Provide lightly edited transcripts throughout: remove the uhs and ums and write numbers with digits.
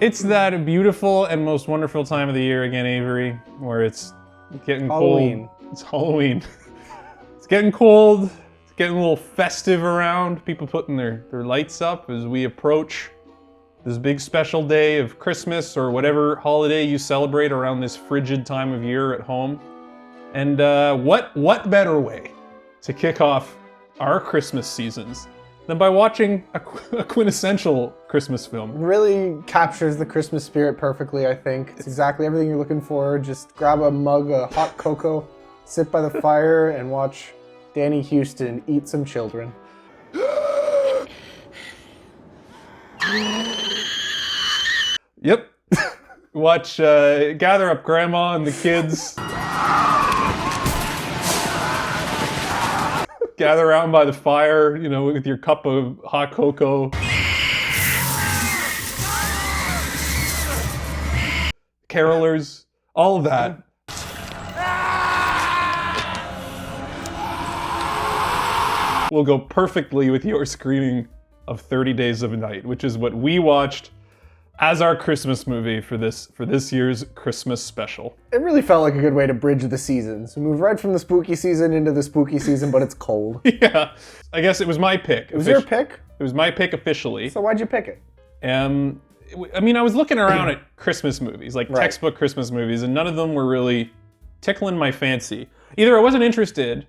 It's that beautiful and most wonderful time of the year again, Avery, where it's getting Halloween. cold. It's Halloween. It's getting cold. It's getting a little festive around. People putting their lights up as we approach this big special day of Christmas or whatever holiday you celebrate around this frigid time of year at home. And what better way to kick off our Christmas seasons than by watching a quintessential Christmas film. It really captures the Christmas spirit perfectly, I think. It's exactly everything you're looking for. Just grab a mug of hot cocoa, sit by the fire, and watch Danny Houston eat some children. Yep. Watch, gather up grandma and the kids. Gather around by the fire, you know, with your cup of hot cocoa. Carolers, all of that. Will go perfectly with your screening of 30 Days of Night, which is what we watched as our Christmas movie for this year's Christmas special. It really felt like a good way to bridge the seasons. We moved right from the spooky season into the spooky season, but it's cold. Yeah, I guess it was my pick. It was your pick? It was my pick officially. So why'd you pick it? I mean, I was looking around at Christmas movies, like textbook Christmas movies, and none of them were really tickling my fancy. Either I wasn't interested,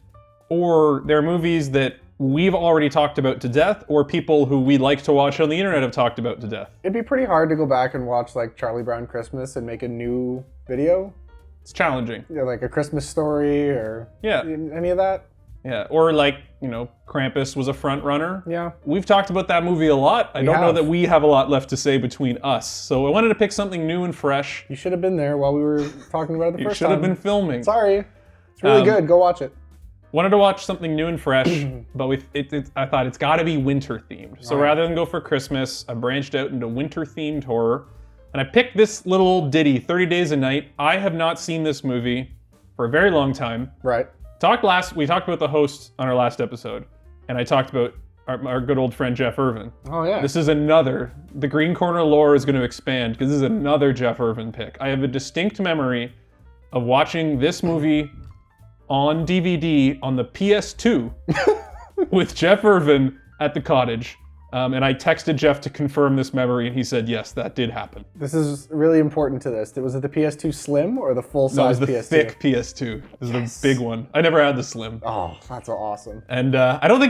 or they're movies that we've already talked about to death, or people who we like to watch on the internet have talked about to death. It'd be pretty hard to go back and watch like Charlie Brown Christmas and make a new video. It's challenging. Yeah, like A Christmas Story or any of that. Yeah, or like, you know, Krampus was a front runner. Yeah. We've talked about that movie a lot. I don't know that we have a lot left to say between us. So I wanted to pick something new and fresh. You should have been there while we were talking about it the first time. You should have been filming. Sorry. It's really good. Go watch it. Wanted to watch something new and fresh, but I thought it's got to be winter themed. So rather than go for Christmas, I branched out into winter themed horror, and I picked this little ditty, 30 Days a Night. I have not seen this movie for a very long time. Right. We talked about the host on our last episode, and I talked about our good old friend Jeff Irvin. Oh yeah. This is the Green Corner lore is going to expand because this is another Jeff Irvin pick. I have a distinct memory of watching this movie on DVD on the PS2 with Jeff Irvin at the cottage. And I texted Jeff to confirm this memory, and he said, yes, that did happen. This is really important to this. Was it the PS2 Slim or the full-size PS2? No, it was the thick PS2. This is the big one. I never had the Slim. Oh, that's awesome. And I don't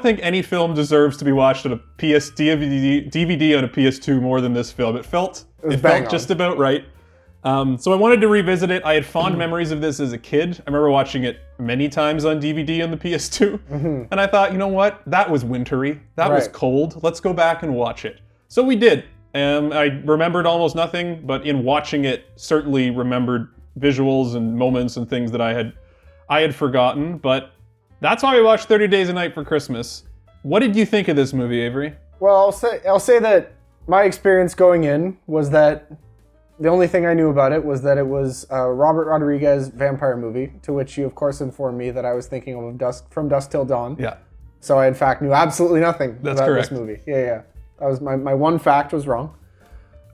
think any film deserves to be watched on a DVD on a PS2 more than this film. It felt just about right. So I wanted to revisit it. I had fond memories of this as a kid. I remember watching it many times on DVD on the PS2. And I thought, you know what? That was wintry. That was cold. Let's go back and watch it. So we did. I remembered almost nothing, but in watching it, certainly remembered visuals and moments and things that I had forgotten. But that's why we watched 30 Days a Night for Christmas. What did you think of this movie, Avery? Well, I'll say that my experience going in was that the only thing I knew about it was that it was a Robert Rodriguez vampire movie, to which you, of course, informed me that I was thinking of From Dusk Till Dawn. Yeah. So I, in fact, knew absolutely nothing about correct. this movie. Yeah. That was my one fact was wrong.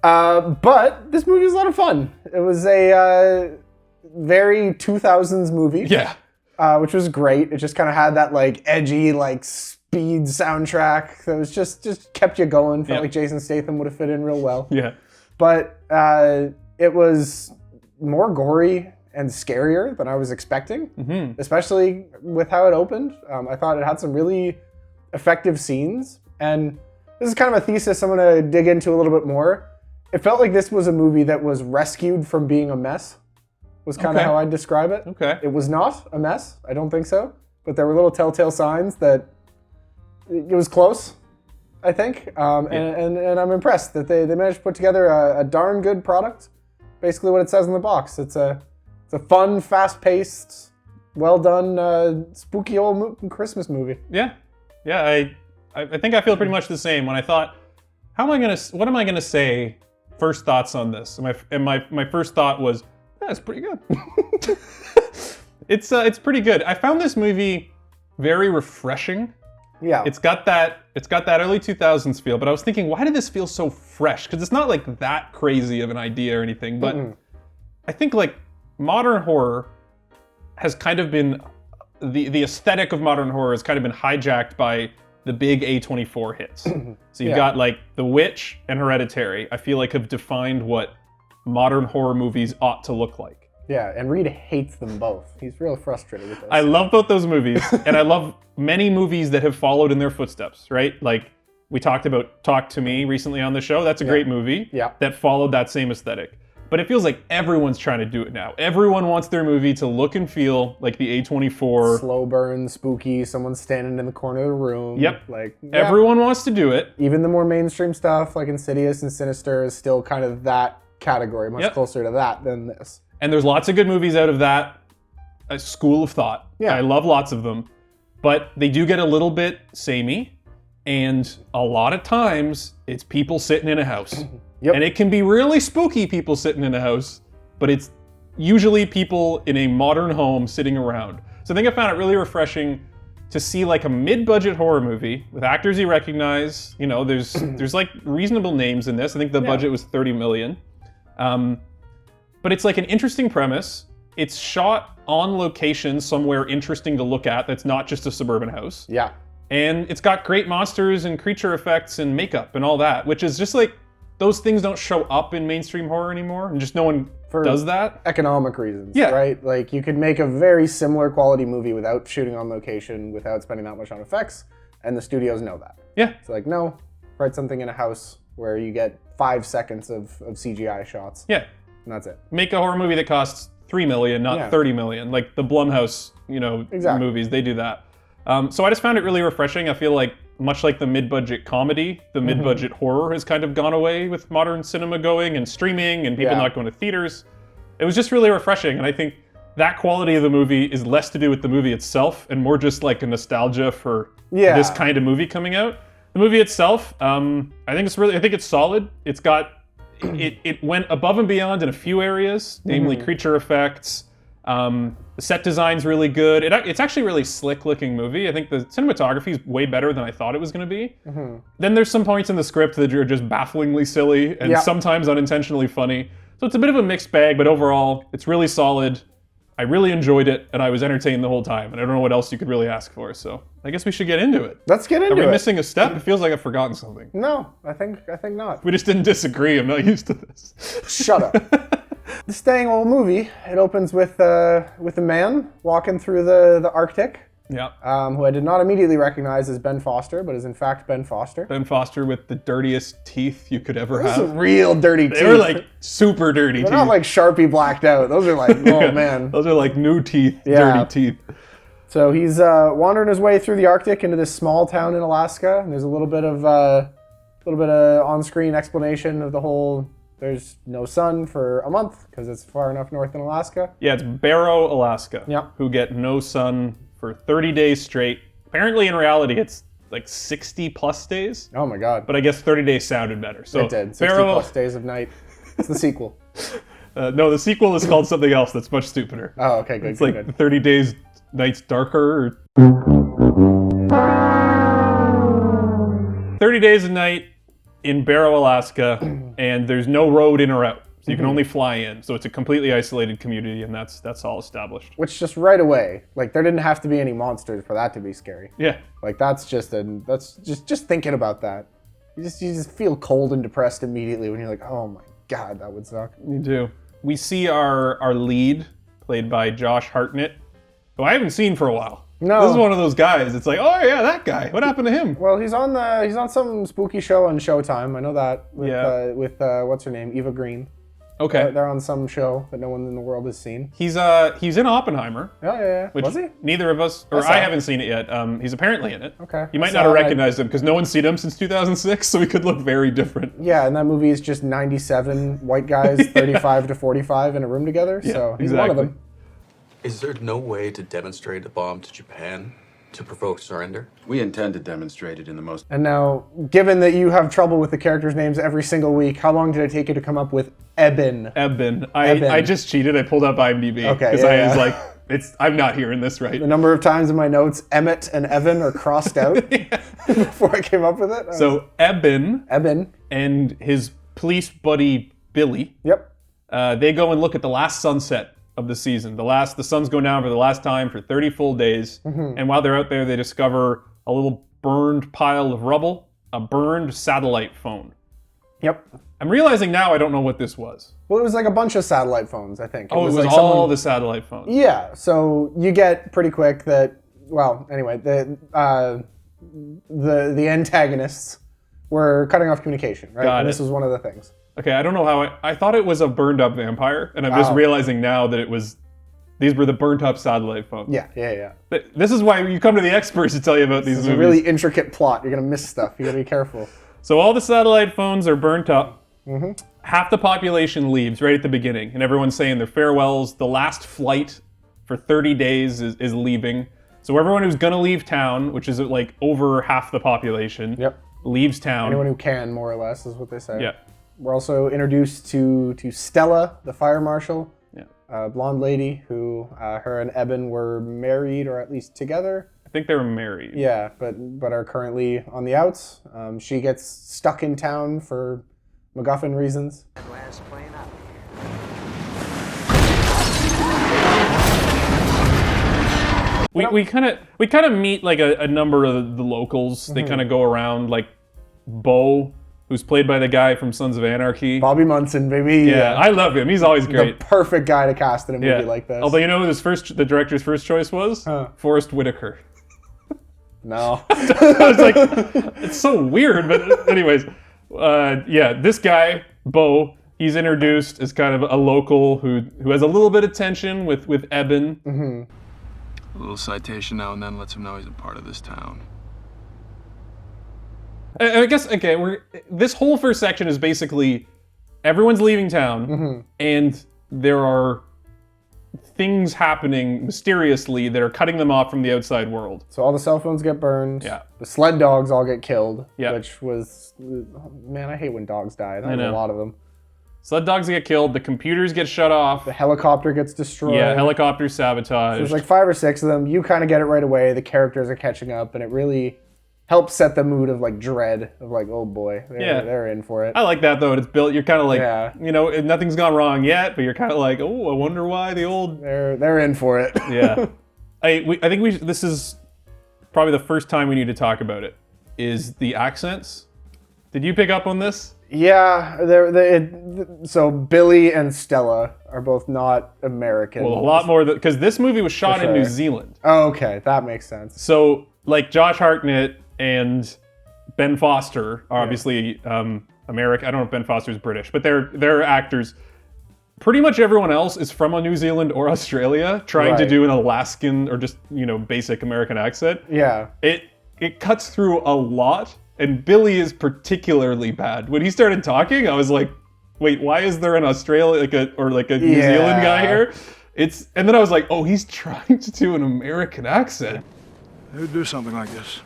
But this movie was a lot of fun. It was a very 2000s movie. Yeah. Which was great. It just kind of had that like edgy, like speed soundtrack that was just kept you going. Felt like Jason Statham would have fit in real well. Yeah. But it was more gory and scarier than I was expecting, especially with how it opened. I thought it had some really effective scenes. And this is kind of a thesis I'm going to dig into a little bit more. It felt like this was a movie that was rescued from being a mess, was kind of how I'd describe it. Okay. It was not a mess. I don't think so. But there were little telltale signs that it was close, I think, and I'm impressed that they managed to put together a darn good product. Basically, what it says on the box. It's a fun, fast-paced, well-done, spooky old Christmas movie. Yeah. I think I feel pretty much the same. When I thought, what am I gonna say? First thoughts on this, and my first thought was, it's pretty good. It's pretty good. I found this movie very refreshing Yeah. It's got that early 2000s feel, but I was thinking, why did this feel so fresh? Because it's not like that crazy of an idea or anything, but I think like modern horror has kind of been, the aesthetic of modern horror has kind of been hijacked by the big A24 hits. So you've got like The Witch and Hereditary, I feel like have defined what modern horror movies ought to look like. Yeah, and Reid hates them both. He's real frustrated with this. I love both those movies, and I love many movies that have followed in their footsteps, right? Like, we talked about Talk to Me recently on the show. That's a great movie that followed that same aesthetic. But it feels like everyone's trying to do it now. Everyone wants their movie to look and feel like the A24. Slow burn, spooky, someone standing in the corner of the room. Yep. Like, everyone wants to do it. Even the more mainstream stuff, like Insidious and Sinister, is still kind of that category, much closer to that than this. And there's lots of good movies out of that school of thought. Yeah. I love lots of them. But they do get a little bit samey. And a lot of times, it's people sitting in a house. And it can be really spooky people sitting in a house, but it's usually people in a modern home sitting around. So I think I found it really refreshing to see like a mid-budget horror movie with actors you recognize. You know, there's like reasonable names in this. I think the budget was $30 million. But it's like an interesting premise. It's shot on location somewhere interesting to look at that's not just a suburban house. Yeah. And it's got great monsters and creature effects and makeup and all that, which is just like, those things don't show up in mainstream horror anymore, and just no one does that. Economic reasons, right? Like, you could make a very similar quality movie without shooting on location, without spending that much on effects, and the studios know that. Yeah. It's like, no, write something in a house where you get 5 seconds of CGI shots. Yeah. And that's it. Make a horror movie that costs $3 million, not $30 million. Like the Blumhouse, movies, they do that. So I just found it really refreshing. I feel like, much like the mid-budget comedy, the mid-budget horror has kind of gone away with modern cinema going and streaming and people not going to theaters. It was just really refreshing, and I think that quality of the movie is less to do with the movie itself and more just like a nostalgia for this kind of movie coming out. The movie itself, I think it's solid. It's got, it went above and beyond in a few areas, namely creature effects. The set design's really good. It's actually a really slick-looking movie. I think the cinematography is way better than I thought it was going to be. Then there's some points in the script that are just bafflingly silly and sometimes unintentionally funny. So it's a bit of a mixed bag, but overall, it's really solid. I really enjoyed it, and I was entertained the whole time. And I don't know what else you could really ask for, so I guess we should get into it. Let's get into it. Are we missing a step? It feels like I've forgotten something. No, I think not. We just didn't disagree. I'm not used to this. Shut up. The staying old movie, it opens with a man walking through the Arctic. Yeah. Who I did not immediately recognize as Ben Foster, but is in fact Ben Foster. Ben Foster with the dirtiest teeth you could ever have. Those are real dirty teeth. They were like super dirty teeth. They're not like Sharpie blacked out. Those are like, oh man. Those are like new teeth, dirty teeth. So he's wandering his way through the Arctic into this small town in Alaska, and there's a little bit of on-screen explanation of the whole. There's no sun for a month because it's far enough north in Alaska. Yeah, it's Barrow, Alaska. Yeah. Who get no sun for 30 days straight. Apparently, in reality, it's like 60 plus days. Oh my God. But I guess 30 days sounded better. So it did. 60 plus days of night. It's the sequel. No, the sequel is called something else that's much stupider. Oh, okay, good. It's like good. 30 days, nights darker. 30 days a night in Barrow, Alaska, and there's no road in or out. So you can only fly in. So it's a completely isolated community, and that's all established. Which just right away, like there didn't have to be any monsters for that to be scary. Yeah. Like that's just thinking about that. You just feel cold and depressed immediately when you're like, oh my God, that would suck. You do. We see our lead, played by Josh Hartnett, who I haven't seen for a while. No. This is one of those guys. It's like, oh yeah, that guy. What happened to him? Well, he's on some spooky show on Showtime. I know that with what's her name, Eva Green. Okay. They're on some show that no one in the world has seen. He's in Oppenheimer. Yeah. Which was he? Neither of us, or I haven't seen it yet. He's apparently in it. Okay. You might not have recognized him because no one's seen him since 2006, so he could look very different. Yeah, and that movie is just 97 white guys, 35 to 45 in a room together. Yeah, so he's exactly. one of them. Is there no way to demonstrate a bomb to Japan to provoke surrender? We intend to demonstrate it in the most... And now, given that you have trouble with the characters' names every single week, how long did it take you to come up with Eben? Eben. I just cheated. I pulled up IMDb. Okay, Because I was like, I'm not hearing this right. The number of times in my notes, Emmett and Evan are crossed out before I came up with it. So Eben Eben. and his police buddy Billy, Yep. they go and look at the last sunset of the season. The sun's going down for the last time for 30 full days. And while they're out there, they discover a little burned pile of rubble, a burned satellite phone. Yep. I'm realizing now I don't know what this was. Well, it was like a bunch of satellite phones, I think. It was like all the satellite phones. Yeah, so you get pretty quick that, well, anyway, the antagonists were cutting off communication, right? Got and it. this was one of the things. Okay, I don't know how I thought it was a burned up vampire, and I'm just realizing now that these were the burnt up satellite phones. Yeah. This is why you come to the experts to tell you about these It's movies. a really intricate plot. You're going to miss stuff. You got to be careful. So all the satellite phones are burnt up. Half the population leaves right at the beginning, and everyone's saying their farewells. The last flight for 30 days is leaving. So everyone who's gonna leave town, which is like over half the population, leaves town. Anyone who can, more or less, is what they say. Yeah. We're also introduced to Stella, the fire marshal, Yeah. a blonde lady who her and Eben were married, or at least together. I think they were married. Yeah, but are currently on the outs. She gets stuck in town for MacGuffin reasons. We kind of meet like a number of the locals. They kind of go around, like Bo, who's played by the guy from Sons of Anarchy. Bobby Munson, baby. Yeah, I love him. He's always great. The perfect guy to cast in a movie like this. Although you know who the director's first choice was? Forrest Whitaker. No. I was like, it's so weird, but anyways, this guy Bo, he's introduced as kind of a local who has a little bit of tension with Eben. A little citation now and then lets him know he's a part of this town. I guess, okay, this whole first section is basically everyone's leaving town, and there are things happening mysteriously that are cutting them off from the outside world. So all the cell phones get burned. Yeah. The sled dogs all get killed. Yeah. Which was, man, I hate when dogs die. That I was know. a lot of them. Sled dogs get killed, the computers get shut off. The helicopter gets destroyed. Yeah, helicopter sasabotaged. There's like 5 or 6 of them. You kind of get it right away. The characters are catching up, and it really helps set the mood of like dread of like, oh boy, they're in for it. I like that though. It's built. You're kind of like, Yeah. you know, nothing's gone wrong yet, but you're kind of like, oh, I wonder why the old. They're in for it. Yeah, I think this is probably the first time we need to talk about it. Is the accents? Did you pick up on this? Yeah, so Billy and Stella are both not American. Well, a lot more because this movie was shot in New sure. Zealand. Oh, okay, that makes sense. So, like Josh Hartnett and Ben Foster are obviously American. I don't know if Ben Foster's British, but they're actors. Pretty much everyone else is from New Zealand or Australia, trying to do an Alaskan or just basic American accent. Yeah. It cuts through a lot, and Billy is particularly bad. When he started talking, I was like, wait, why is there an Australia or a New Zealand guy here? And then I was like, oh, he's trying to do an American accent. Who'd do something like this?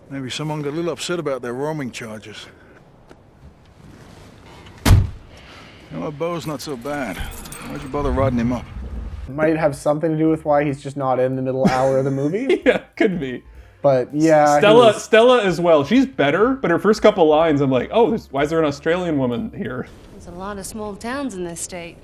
Maybe someone got a little upset about their roaming charges. You know what, Bo's not so bad. Why'd you bother riding him up? Might have something to do with why he's just not in the middle hour of the movie. Yeah, could be. But yeah, Stella as well. She's better, but her first couple lines, I'm like, oh, why is there an Australian woman here? There's a lot of small towns in this state.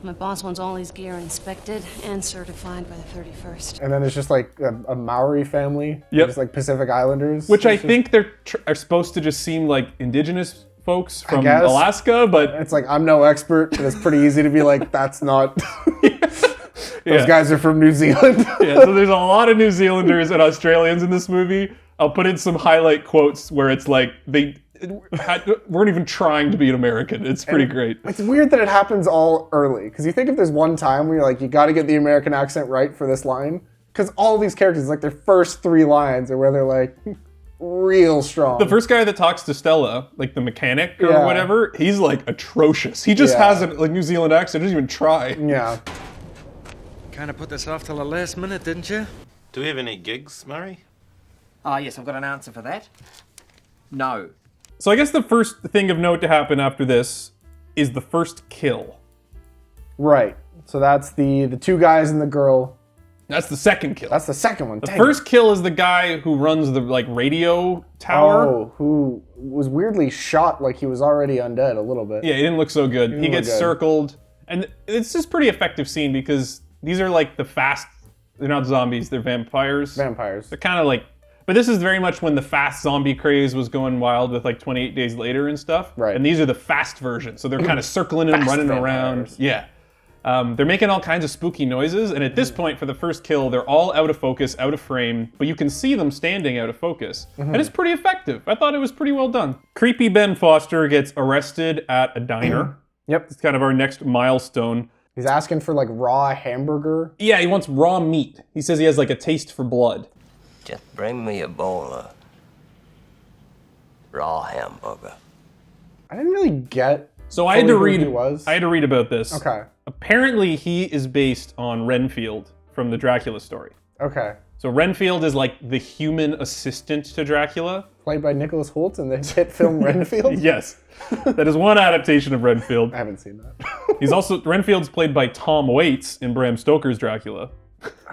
My boss wants all his gear inspected and certified by the 31st. And then there's just like a Maori family. Yep. Just like Pacific Islanders. Which I think are supposed to just seem like indigenous folks from guess. Alaska, but It's like, I'm no expert, but it's pretty easy to be like, that's not... Those guys are from New Zealand. Yeah, so there's a lot of New Zealanders and Australians in this movie. I'll put in some highlight quotes where it's like they weren't even trying to be an American. It's pretty great. It's weird that it happens all early, because you think if there's one time where you're like, you got to get the American accent right for this line, because all these characters, like their first 3 lines are where they're like real strong. The first guy that talks to Stella, like the mechanic or whatever, he's like atrocious. He just has a New Zealand accent. Doesn't even try. Yeah. Kind of put this off till the last minute, didn't you? Do we have any gigs, Murray? Yes, I've got an answer for that. No. So I guess the first thing of note to happen after this is the first kill. Right. So that's the two guys and the girl. That's the second kill. That's the second one. The first kill is the guy who runs the radio tower. Oh, who was weirdly shot like he was already undead a little bit. Yeah, he didn't look so good. He gets good. circled. And it's just pretty effective scene because these are like the fast, they're not zombies, they're vampires. Vampires. They're kind of like, but this is very much when the fast zombie craze was going wild with like 28 Days Later and stuff. Right. And these are the fast versions. So they're kind of circling him, running around. Yeah. They're making all kinds of spooky noises, and at this point, for the first kill, they're all out of focus, out of frame, but you can see them standing out of focus. And it's pretty effective. I thought it was pretty well done. Creepy Ben Foster gets arrested at a diner. Yep. It's kind of our next milestone. He's asking for like raw hamburger. Yeah, he wants raw meat. He says he has like a taste for blood. Just bring me a bowl of raw hamburger. I didn't really get. So I had to read. Who he was. I had to read about this. Okay. Apparently, he is based on Renfield from the Dracula story. Okay. So Renfield is like the human assistant to Dracula. Played by Nicholas Hoult in the hit film Renfield? Yes. That is one adaptation of Renfield. I haven't seen that. He's also, Renfield's played by Tom Waits in Bram Stoker's Dracula.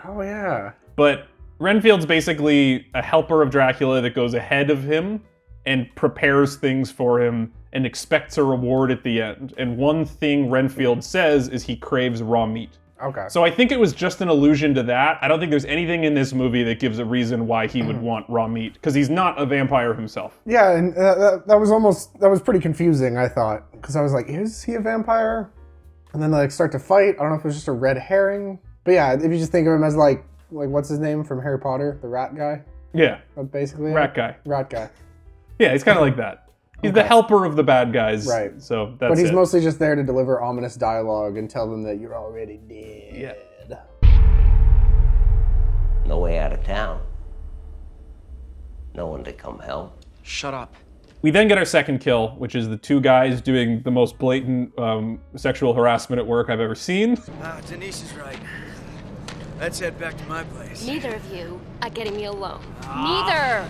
Oh, yeah. But Renfield's basically a helper of Dracula that goes ahead of him and prepares things for him and expects a reward at the end. And one thing Renfield says is he craves raw meat. Okay. So I think it was just an allusion to that. I don't think there's anything in this movie that gives a reason why he would want raw meat, because he's not a vampire himself. Yeah, and that was pretty confusing, I thought. Because I was like, is he a vampire? And then they start to fight. I don't know if it was just a red herring. But yeah, if you just think of him as like what's his name from Harry Potter? The rat guy? Yeah. Basically. Rat guy. Rat guy. Yeah, he's kind of like that. He's the helper of the bad guys. Right. So that's But he's it. mostly just there to deliver ominous dialogue and tell them that you're already dead. Yeah. No way out of town. No one to come help. Shut up. We then get our second kill, which is the two guys doing the most blatant sexual harassment at work I've ever seen. Denise is right. Let's head back to my place. Neither of you are getting me alone. Neither!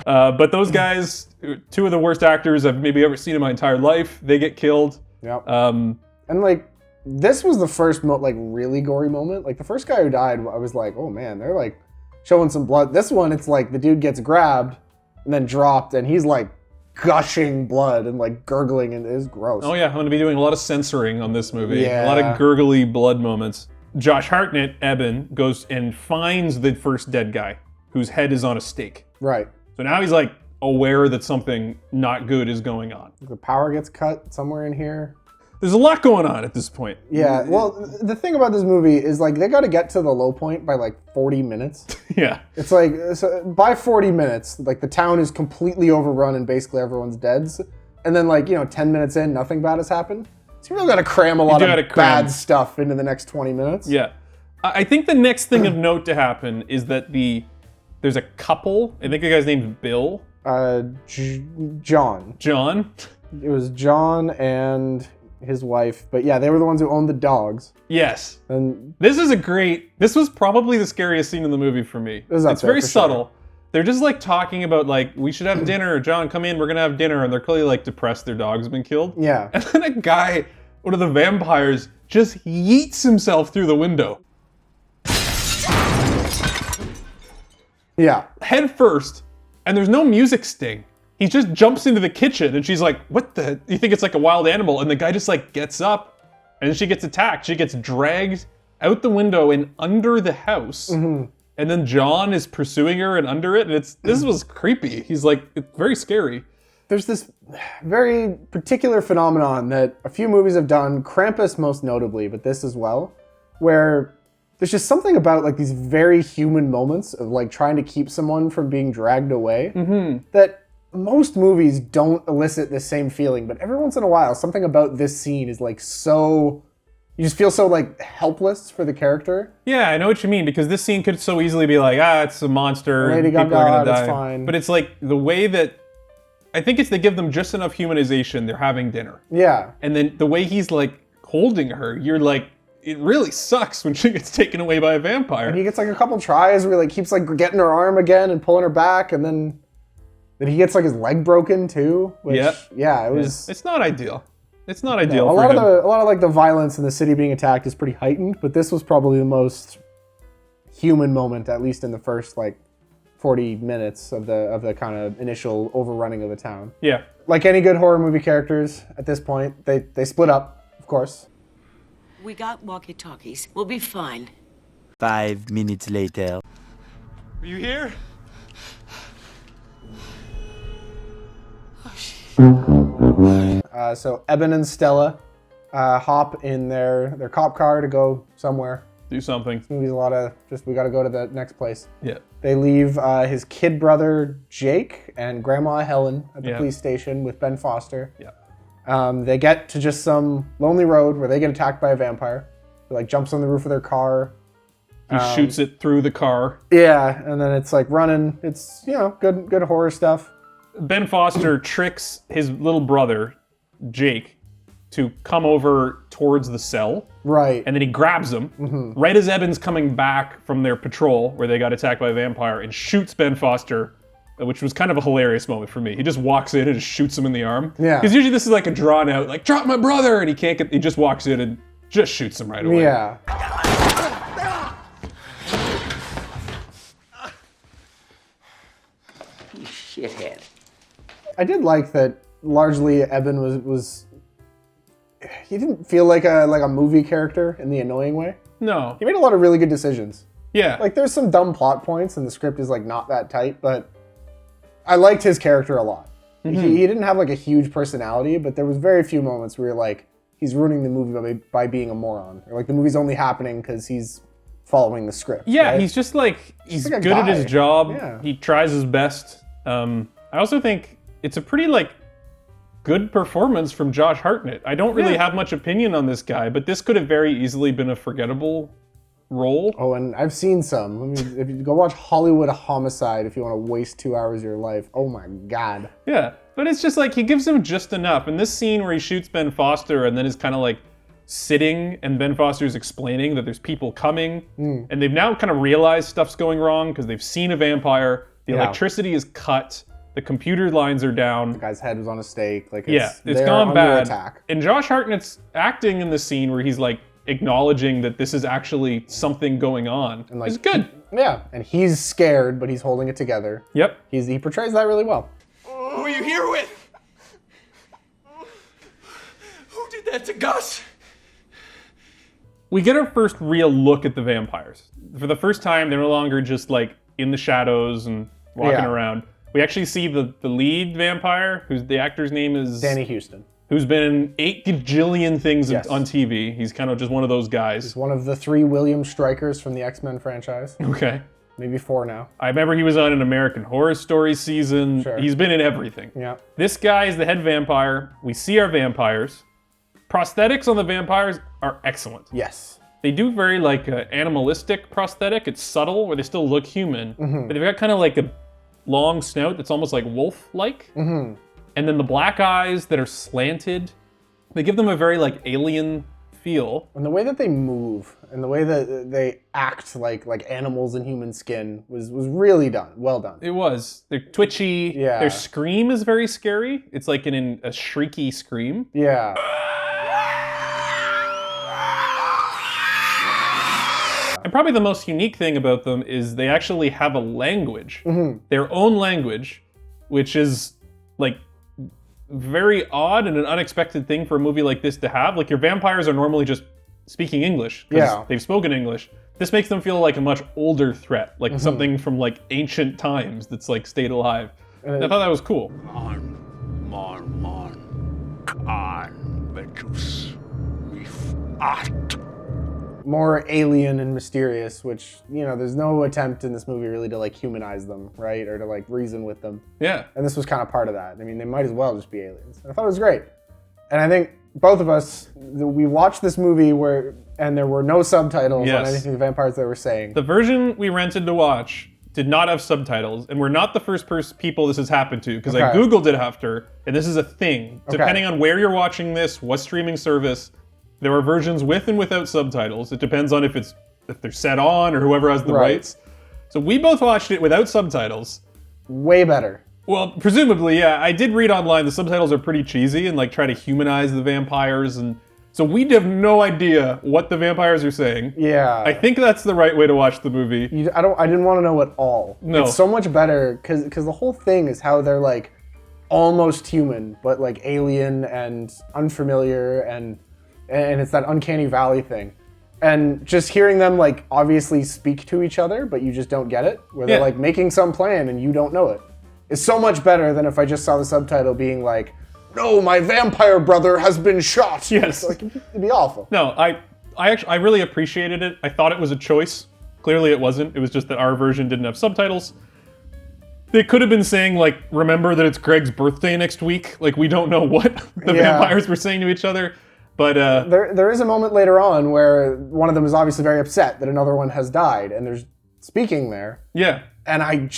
But those guys, two of the worst actors I've maybe ever seen in my entire life, they get killed. Yep. And like, this was the first really gory moment. Like the first guy who died, I was like, oh man, they're like showing some blood. This one, it's like the dude gets grabbed and then dropped, and he's like gushing blood and like gurgling, and it is gross. Oh yeah, I'm gonna be doing a lot of censoring on this movie. Yeah. A lot of gurgly blood moments. Josh Hartnett, Eben, goes and finds the first dead guy whose head is on a stake. Right. So now he's like aware that something not good is going on. The power gets cut somewhere in here. There's a lot going on at this point. Yeah, well, the thing about this movie is like they got to get to the low point by like 40 minutes. Yeah. It's like, so by 40 minutes, like the town is completely overrun and basically everyone's dead. And then like, 10 minutes in, nothing bad has happened. So you really got to cram a lot of bad stuff into the next 20 minutes. Yeah. I think the next thing of note to happen is that there's a couple. I think the guy's name's Bill. John. John? It was John and his wife. But yeah, they were the ones who owned the dogs. Yes. And this was probably the scariest scene in the movie for me. It's very subtle. Sure. They're just like talking about like, we should have dinner. John, come in, we're gonna have dinner. And they're clearly like depressed their dog's been killed. Yeah. And then a guy, one of the vampires, just yeets himself through the window. Yeah. Head first, and there's no music sting. He just jumps into the kitchen, and she's like, what the? You think it's like a wild animal? And the guy just like gets up, and she gets attacked. She gets dragged out the window and under the house. Mm-hmm. And then John is pursuing her and under it, and this was creepy. He's like, it's very scary. There's this very particular phenomenon that a few movies have done, Krampus most notably, but this as well, where there's just something about like these very human moments of like trying to keep someone from being dragged away that most movies don't elicit the same feeling, but every once in a while, something about this scene is like so... You just feel so like helpless for the character. Yeah, I know what you mean, because this scene could so easily be like, it's a monster, Lady people Gaga, are gonna die. it's fine. But it's like the way that, I think it's they give them just enough humanization, they're having dinner. Yeah. And then the way he's like holding her, you're like, it really sucks when she gets taken away by a vampire. And he gets like a couple tries where he like keeps like getting her arm again and pulling her back, and then he gets like his leg broken too. Which, yeah, it was... It's not ideal. It's not ideal a for lot him. of the like the violence in the city being attacked is pretty heightened, but this was probably the most human moment, at least in the first like 40 minutes of the kind of initial overrunning of the town. Yeah. Like any good horror movie characters at this point, they split up, of course. We got walkie-talkies. We'll be fine. 5 minutes later. Are you here? So Eben and Stella hop in their cop car to go somewhere. Do something. This movie's a lot of just, we got to go to the next place. Yeah. They leave his kid brother Jake and Grandma Helen at the Yeah. police station with Ben Foster. Yeah. They get to just some lonely road where they get attacked by a vampire. He like jumps on the roof of their car. He shoots it through the car. Yeah, and then it's like running. It's, you know, good horror stuff. Ben Foster tricks his little brother, Jake, to come over towards the cell. Right. And then he grabs him right as Eben's coming back from their patrol where they got attacked by a vampire and shoots Ben Foster, which was kind of a hilarious moment for me. He just walks in and just shoots him in the arm. Yeah. Because usually this is like a drawn out, like, drop my brother! And he can't get, he just walks in and just shoots him right away. Yeah. You shithead. I did like that largely Eben was he didn't feel like a movie character in the annoying way. No. He made a lot of really good decisions. Yeah. Like there's some dumb plot points and the script is like not that tight, but I liked his character a lot. He didn't have like a huge personality, but there was very few moments where you're like, he's ruining the movie by being a moron. Or like the movie's only happening because he's following the script. Yeah, right? he's just like, he's like a good at guy. his job. Yeah. He tries his best. I also think it's a pretty like good performance from Josh Hartnett. I don't really have much opinion on this guy, but this could have very easily been a forgettable role. Oh, and I've seen some. I mean, if you go watch Hollywood Homicide if you want to waste 2 hours of your life. Oh my God. Yeah, but it's just like he gives him just enough. And this scene where he shoots Ben Foster and then is kind of like sitting and Ben Foster's explaining that there's people coming and they've now kind of realized stuff's going wrong because they've seen a vampire. The electricity is cut. The computer lines are down. The guy's head was on a stake. Like It's they're gone under bad. attack. And Josh Hartnett's acting in the scene where he's like acknowledging that this is actually something going on. And like, it's good. Yeah, and he's scared, but he's holding it together. Yep. He portrays that really well. Who are you here with? Who did that to Gus? We get our first real look at the vampires. For the first time, they're no longer just like in the shadows and walking around. We actually see the lead vampire, who's the actor's name is Danny Houston. Who's been in 8 gajillion things Yes. on TV. He's kind of just one of those guys. He's one of the 3 William Strikers from the X-Men franchise. Okay. Maybe 4 now. I remember he was on an American Horror Story season. Sure. He's been in everything. Yeah. This guy is the head vampire. We see our vampires. Prosthetics on the vampires are excellent. Yes. They do very like animalistic prosthetic. It's subtle, where they still look human, but they've got kind of like a long snout that's almost like wolf-like. And then the black eyes that are slanted, they give them a very like alien feel. And the way that they move and the way that they act like animals in human skin was really done. Well done. It was. They're twitchy. Yeah. Their scream is very scary. It's like a shrieky scream. Yeah. And probably the most unique thing about them is they actually have a language, their own language, which is like very odd and an unexpected thing for a movie like this to have. Like your vampires are normally just speaking English because they've spoken English. This makes them feel like a much older threat, like something from like ancient times that's like stayed alive. And I thought that was cool. More alien and mysterious, which, you know, there's no attempt in this movie really to like humanize them, right? Or to like reason with them. Yeah. And this was kind of part of that. I mean, they might as well just be aliens. And I thought it was great. And I think both of us, we watched this movie and there were no subtitles on anything the vampires they were saying. The version we rented to watch did not have subtitles, and we're not the first people this has happened to, because I Googled it after, and this is a thing. Depending on where you're watching this, what streaming service, there are versions with and without subtitles. It depends on if they're set on or whoever has the rights. So we both watched it without subtitles. Way better. Well, presumably, yeah. I did read online the subtitles are pretty cheesy and like try to humanize the vampires, and so we have no idea what the vampires are saying. Yeah. I think that's the right way to watch the movie. I didn't want to know at all. No. It's so much better because the whole thing is how they're like almost human, but like alien and unfamiliar, and it's that uncanny valley thing. And just hearing them like obviously speak to each other, but you just don't get it, where they're like making some plan and you don't know it, is so much better than if I just saw the subtitle being like, "No, my vampire brother has been shot." Yes. Like, it'd be awful. No, I really appreciated it. I thought it was a choice. Clearly it wasn't. It was just that our version didn't have subtitles. They could have been saying, like, remember that it's Greg's birthday next week. Like, we don't know what the vampires were saying to each other. But there is a moment later on where one of them is obviously very upset that another one has died, and there's speaking there. Yeah. And I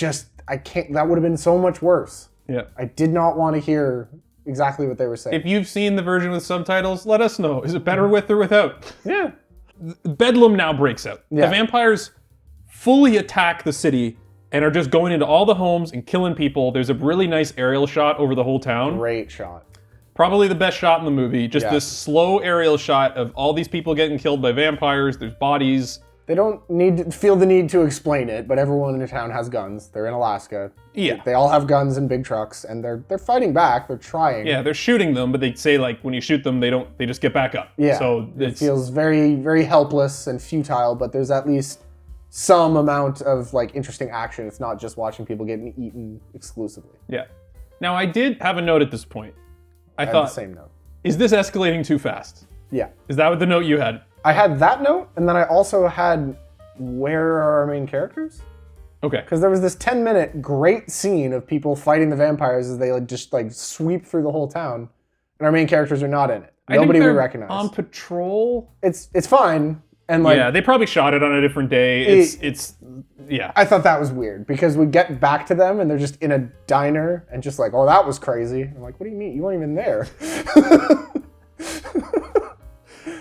can't, that would have been so much worse. Yeah. I did not want to hear exactly what they were saying. If you've seen the version with subtitles, let us know. Is it better with or without? Yeah. Bedlam now breaks out. Yeah. The vampires fully attack the city and are just going into all the homes and killing people. There's a really nice aerial shot over the whole town. Great shot. Probably the best shot in the movie. Just this slow aerial shot of all these people getting killed by vampires. There's bodies. They don't feel the need to explain it, but everyone in the town has guns. They're in Alaska. Yeah. They all have guns and big trucks, and they're fighting back. They're trying. Yeah, they're shooting them, but they say like when you shoot them, they just get back up. Yeah. So it feels very, very helpless and futile, but there's at least some amount of like interesting action. It's not just watching people getting eaten exclusively. Yeah. Now I did have a note at this point. I had thought the same note. Is this escalating too fast? Yeah. Is that what the note you had? I had that note, and then I also had, where are our main characters? Okay. Because there was this 10-minute great scene of people fighting the vampires as they like just like sweep through the whole town, and our main characters are not in it. Nobody we recognize. On patrol? It's fine, and like yeah, they probably shot it on a different day. It's yeah. I thought that was weird because we get back to them and they're just in a diner and just like, oh, that was crazy. I'm like, what do you mean? You weren't even there.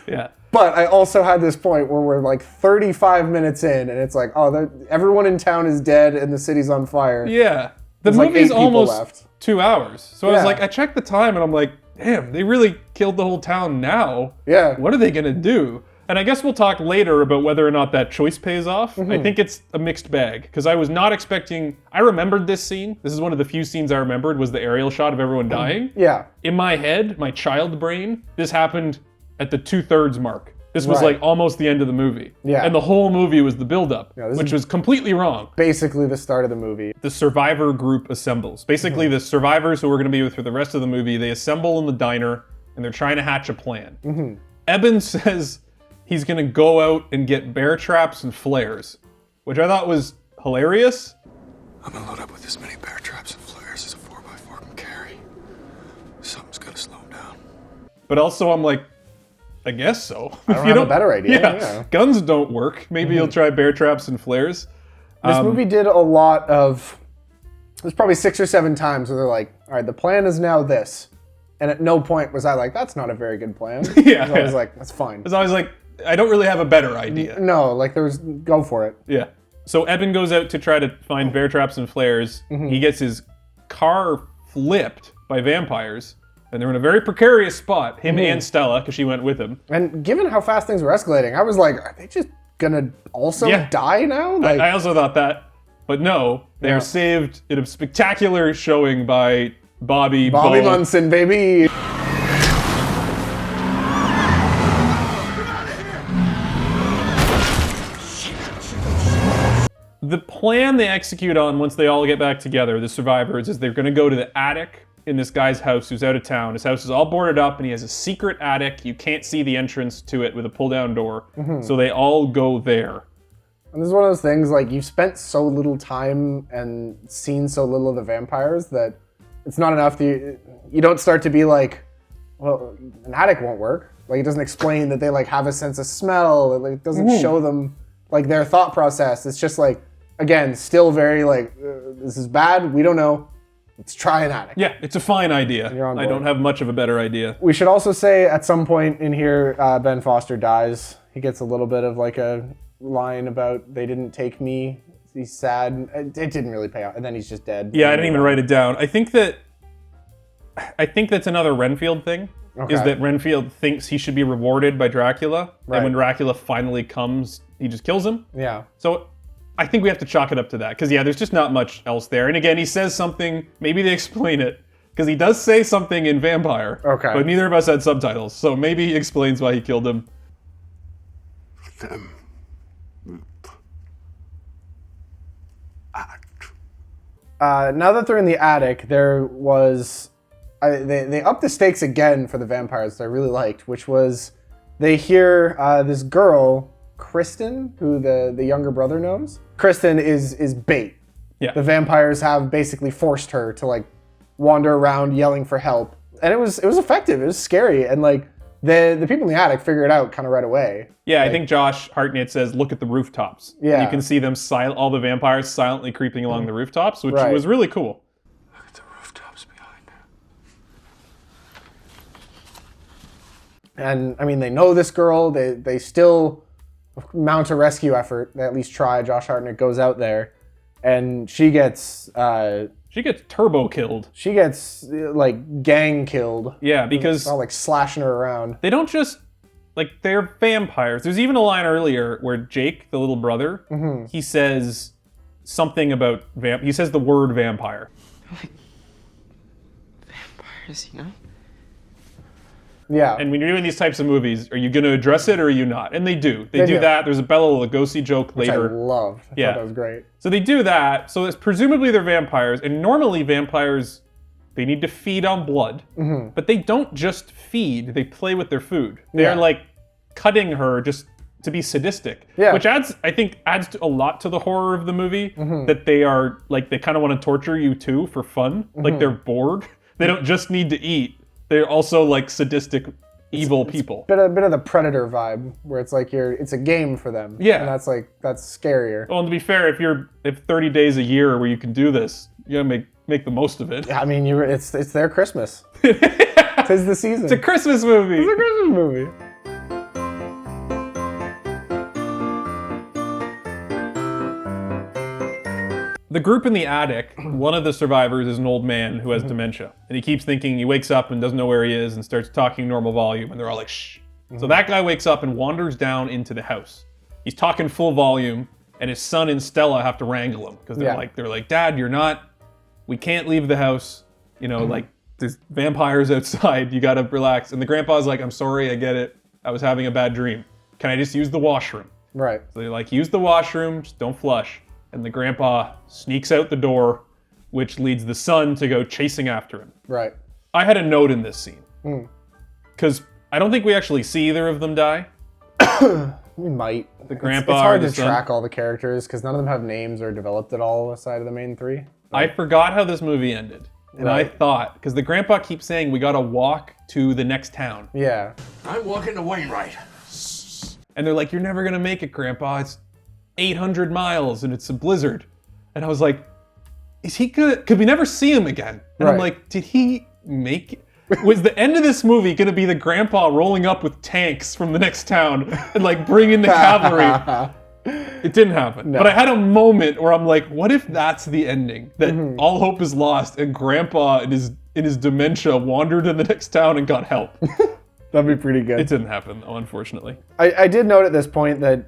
Yeah. But I also had this point where we're like 35 minutes in and it's like, oh, everyone in town is dead and the city's on fire. Yeah. The There's movie's like 8 people almost left. 2 hours. So I was like, I checked the time and I'm like, damn, they really killed the whole town now. Yeah. What are they going to do? And I guess we'll talk later about whether or not that choice pays off. Mm-hmm. I think it's a mixed bag because I was not expecting. I remembered this scene. This is one of the few scenes I remembered was the aerial shot of everyone dying. Yeah. In my head, my child brain, this happened at the 2/3 mark. This was like almost the end of the movie. Yeah. And the whole movie was the build-up, Yeah, which was completely wrong. Basically the start of the movie. The survivor group assembles. Basically, the survivors who we're going to be with for the rest of the movie, they assemble in the diner and they're trying to hatch a plan. Eben says he's going to go out and get bear traps and flares, which I thought was hilarious. I'm gonna load up with as many bear traps and flares as a 4x4 can carry. Something's gotta slow him down. But also, I'm like, I guess so. I don't have a better idea. Yeah. Guns don't work. Maybe you'll try bear traps and flares. This movie did a lot of, there's probably 6 or 7 times where they're like, all right, the plan is now this. And at no point was I like, that's not a very good plan. Yeah. I was like, that's fine. I was like, I don't really have a better idea. No, like go for it. Yeah. So Eben goes out to try to find bear traps and flares. He gets his car flipped by vampires. And they're in a very precarious spot, him and Stella, because she went with him. And given how fast things were escalating, I was like, are they just gonna also die now? Like, I also thought that. But no, they are saved in a spectacular showing by Bobby Munson, baby. The plan they execute on once they all get back together, the survivors, is they're going to go to the attic in this guy's house who's out of town. His house is all boarded up and he has a secret attic. You can't see the entrance to it with a pull-down door. So they all go there. And this is one of those things, like, you've spent so little time and seen so little of the vampires that it's not enough. You don't start to be like, well, an attic won't work. Like, it doesn't explain that they, like, have a sense of smell. It doesn't show them, like, their thought process. It's just, like, again, still very, like, this is bad. We don't know. Let's try an attic. Yeah, it's a fine idea. You're on I board. don't have much of a better idea. We should also say at some point in here, Ben Foster dies. He gets a little bit of like a line about they didn't take me he's sad. It didn't really pay off, and then he's just dead. Yeah, I didn't even write it down. I think that's another Renfield thing. Okay. Is that Renfield thinks he should be rewarded by Dracula, Right. and when Dracula finally comes, he just kills him. Yeah. So I think we have to chalk it up to that, because yeah, there's just not much else there. And again, he says something, maybe they explain it, because he does say something in Vampire. Okay. But neither of us had subtitles, so maybe he explains why he killed him. Them. Now that they're in the attic, there was... they upped the stakes again for the vampires that I really liked, which was they hear this girl, Kristen, who the younger brother knows. Kristen is bait. Yeah. The vampires have basically forced her to like wander around yelling for help. And it was effective. It was scary. And like the people in the attic figure it out kind of right away. Yeah, like, I think Josh Hartnett says, look at the rooftops. Yeah. You can see them, all the vampires silently creeping along the rooftops, which Right. was really cool. Look at the rooftops behind her. And I mean, they know this girl. They still mount a rescue effort. They at least try. Josh Hartnett goes out there, and she gets turbo killed. She gets like gang killed. Yeah, because it's all like slashing her around. They don't just they're vampires. There's even a line earlier where Jake, the little brother, he says something about he says the word vampire. Vampires, you know? Yeah. And when you're doing these types of movies, are you going to address it or are you not? And they do. They do that. There's a Bela Lugosi joke later. Which I loved. I thought that was great. So they do that. So it's presumably they're vampires. And normally vampires, they need to feed on blood. But they don't just feed. They play with their food. They're like cutting her just to be sadistic. Yeah. Which adds a lot to the horror of the movie. That they are they kind of want to torture you too for fun. Like they're bored. They don't just need to eat. They're also like sadistic, evil people. Bit of the Predator vibe, where it's like it's a game for them. Yeah, and that's scarier. Well, and to be fair, if 30 days a year where you can do this, you gotta make the most of it. Yeah, I mean, it's their Christmas. 'Tis the season. It's a Christmas movie. It's a Christmas movie. The group in the attic, one of the survivors is an old man who has dementia. And he keeps thinking, he wakes up and doesn't know where he is and starts talking normal volume, and they're all like, shh. So that guy wakes up and wanders down into the house. He's talking full volume, and his son and Stella have to wrangle him. Because they're like, Dad, we can't leave the house. You know, like, there's vampires outside, you gotta relax. And the grandpa's like, I'm sorry, I get it. I was having a bad dream. Can I just use the washroom? Right. So they're like, use the washroom, just don't flush. And the grandpa sneaks out the door, which leads the son to go chasing after him. Right. I had a note in this scene. Because I don't think we actually see either of them die. We might. The grandpa It's hard or to the son. track all the characters because none of them have names or developed at all aside of the main three. I forgot how this movie ended. And I thought, because the grandpa keeps saying we gotta walk to the next town. Yeah. I'm walking to Wainwright. And they're like, you're never gonna make it, Grandpa. It's 800 miles and it's a blizzard. And I was like, is he gonna, could we never see him again? And I'm Right. like, did he make it? Was the end of this movie gonna be the grandpa rolling up with tanks from the next town and like bring in the cavalry? It didn't happen. No. But I had a moment where I'm like, what if that's the ending? That all hope is lost and grandpa in his dementia wandered to the next town and got help. That'd be pretty good. It didn't happen though, unfortunately. I did note at this point that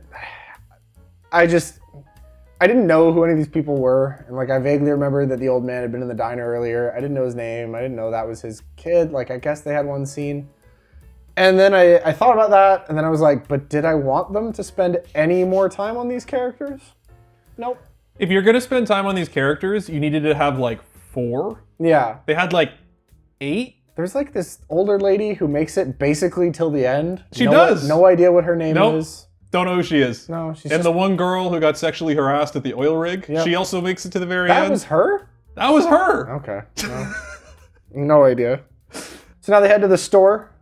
I didn't know who any of these people were. And like I vaguely remember that the old man had been in the diner earlier. I didn't know his name. I didn't know that was his kid. Like I guess they had one scene. And then I thought about that and then I was like, but did I want them to spend any more time on these characters? Nope. If you're gonna spend time on these characters, you needed to have like 4. Yeah. They had like 8. There's like this older lady who makes it basically till the end. She does. No idea what her name is. Don't know who she is. No, she's And just... the one girl who got sexually harassed at the oil rig, Yep. she also makes it to the very That end. was her? That was her. Okay. No, no idea. So now they head to the store.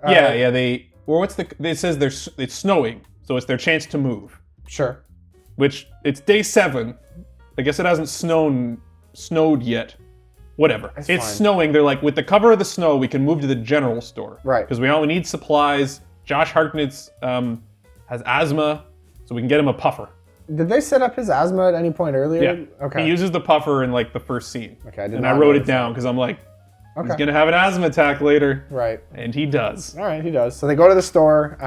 Yeah. It says it's snowing, so it's their chance to move. Sure. Which it's day 7. I guess it hasn't snowed yet. Whatever. That's It's fine. snowing. They're like, with the cover of the snow, we can move to the general store. Right. Because we only need supplies. Josh Hartnett's has asthma, so we can get him a puffer. Did they set up his asthma at any point earlier? Yeah. Okay. He uses the puffer in like the first scene. Okay, and I wrote it down because I'm like, he's gonna have an asthma attack later. Right. And he does. All right, he does. So they go to the store,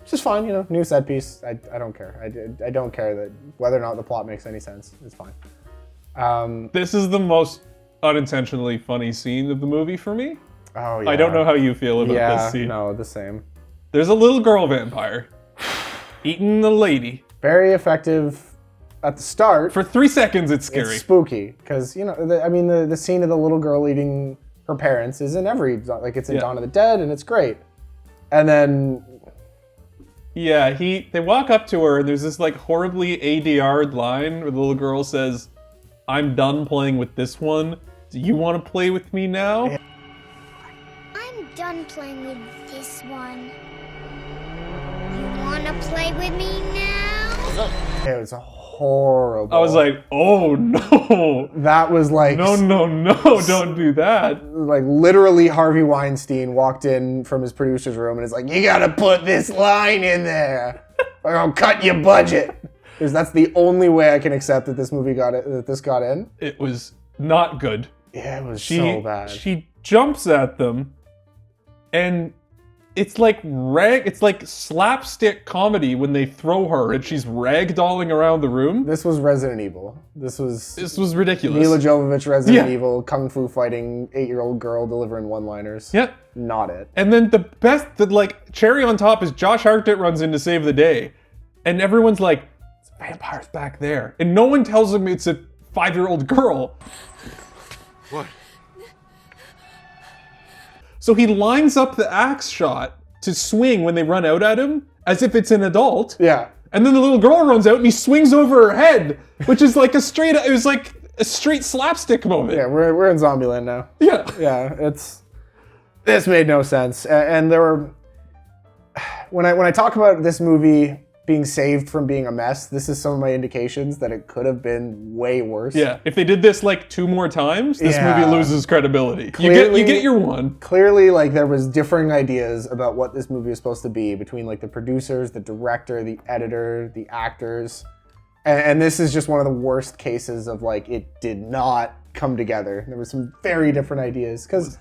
which is fine, new set piece. I don't care. I don't care that whether or not the plot makes any sense. It's fine. This is the most unintentionally funny scene of the movie for me. Oh yeah. I don't know how you feel about this scene. No, the same. There's a little girl vampire eating the lady. Very effective at the start. For 3 seconds, it's scary. It's spooky because the scene of the little girl eating her parents is in every it's in Dawn of the Dead and it's great. And then yeah, they walk up to her and there's this like horribly ADR'd line where the little girl says, "I'm done playing with this one. Do you want to play with me now?" Yeah. I'm done playing with this one. You wanna play with me now? It was horrible. I was like, oh no. That was like... No, don't do that. Like literally Harvey Weinstein walked in from his producer's room and is like, you gotta put this line in there or I'll cut your budget. Because that's the only way I can accept that this movie got in. It was not good. Yeah, it was so bad. She jumps at them and it's like slapstick comedy when they throw her and she's ragdolling around the room. This was Resident Evil. This was ridiculous. Mila Jovovich, Resident Evil, kung fu fighting 8-year-old girl delivering one-liners. Yeah. Not it. And then the cherry on top is Josh Hartnett runs in to save the day. And everyone's like, it's vampires back there. And no one tells him it's a 5-year-old girl. What? So he lines up the axe shot to swing when they run out at him, as if it's an adult. Yeah. And then the little girl runs out and he swings over her head, which is like it was like a straight slapstick moment. Yeah, we're in Zombieland now. Yeah. Yeah, this made no sense. And there were, when I talk about this movie being saved from being a mess, this is some of my indications that it could have been way worse. Yeah, if they did this like 2 more times, this movie loses credibility. Clearly, you get your one. Clearly, like there was differing ideas about what this movie was supposed to be between like the producers, the director, the editor, the actors. And this is just one of the worst cases of like it did not come together. There were some very different ideas because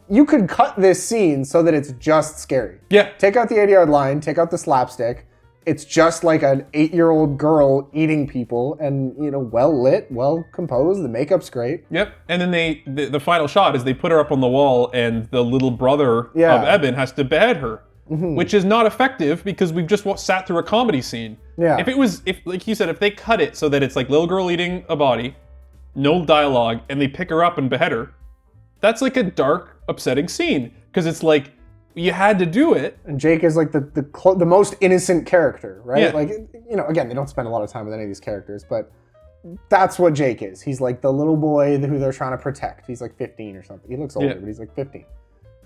you could cut this scene so that it's just scary. Yeah. Take out the 80-yard line, take out the slapstick. It's just like an 8-year-old girl eating people and, well lit, well composed. The makeup's great. Yep. And then the final shot is they put her up on the wall and the little brother of Eben has to behead her, which is not effective because we've just sat through a comedy scene. Yeah. If like you said, if they cut it so that it's like little girl eating a body, no dialogue, and they pick her up and behead her, that's like a dark, upsetting scene because it's like, you had to do it. And Jake is like the most innocent character, right? Yeah. Like, again, they don't spend a lot of time with any of these characters, but that's what Jake is. He's like the little boy who they're trying to protect. He's like 15 or something. He looks older, but he's like 15.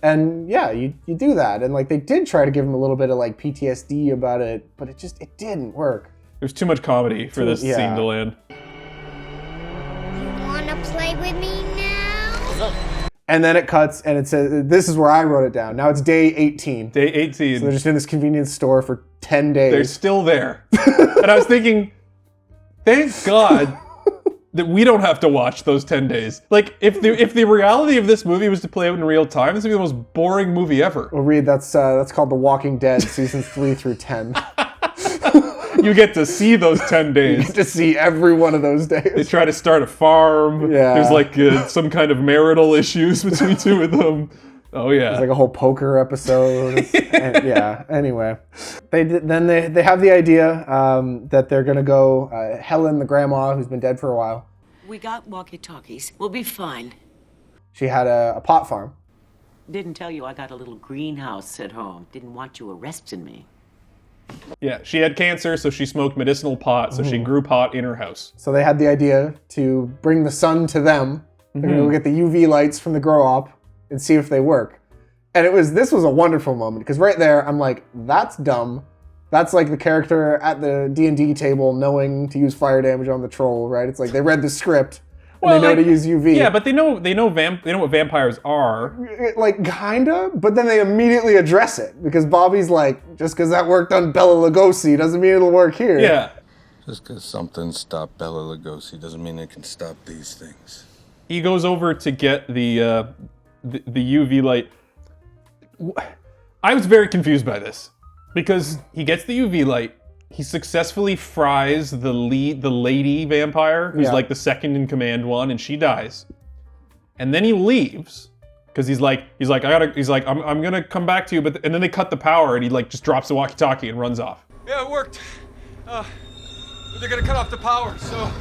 And yeah, you do that. And like they did try to give him a little bit of like PTSD about it, but it didn't work. There's too much comedy for this scene to land. You wanna play with me now? And then it cuts, and it says, this is where I wrote it down. Now it's day 18. Day 18. So they're just in this convenience store for 10 days. They're still there. And I was thinking, thank God that we don't have to watch those 10 days. Like, if the reality of this movie was to play out in real time, this would be the most boring movie ever. Well, Reid, that's called The Walking Dead, seasons 3 through 10. You get to see those 10 days. You get to see every one of those days. They try to start a farm. Yeah. There's like some kind of marital issues between two of them. Oh yeah. There's like a whole poker episode. Anyway. They have the idea that they're going to go, Helen, the grandma, who's been dead for a while. We got walkie-talkies. We'll be fine. She had a pot farm. Didn't tell you I got a little greenhouse at home. Didn't want you arresting me. Yeah, she had cancer, so she smoked medicinal pot, so she grew pot in her house. So they had the idea to bring the sun to them. They're going to go get the UV lights from the grow-op and see if they work. And this was a wonderful moment, because right there, I'm like, that's dumb. That's like the character at the D&D table knowing to use fire damage on the troll, right? It's like they read the script. And they know to use UV. Yeah, but they know what vampires are. Like, kinda, but then they immediately address it because Bobby's like, just because that worked on Bela Lugosi doesn't mean it'll work here. Yeah. Just because something stopped Bela Lugosi doesn't mean it can stop these things. He goes over to get the UV light. I was very confused by this because he gets the UV light. He successfully fries the lady vampire, who's like the second in command one, and she dies. And then he leaves because he's like, I'm gonna come back to you, and then they cut the power, and he like just drops the walkie-talkie and runs off. Yeah, it worked. They're gonna cut off the power, so.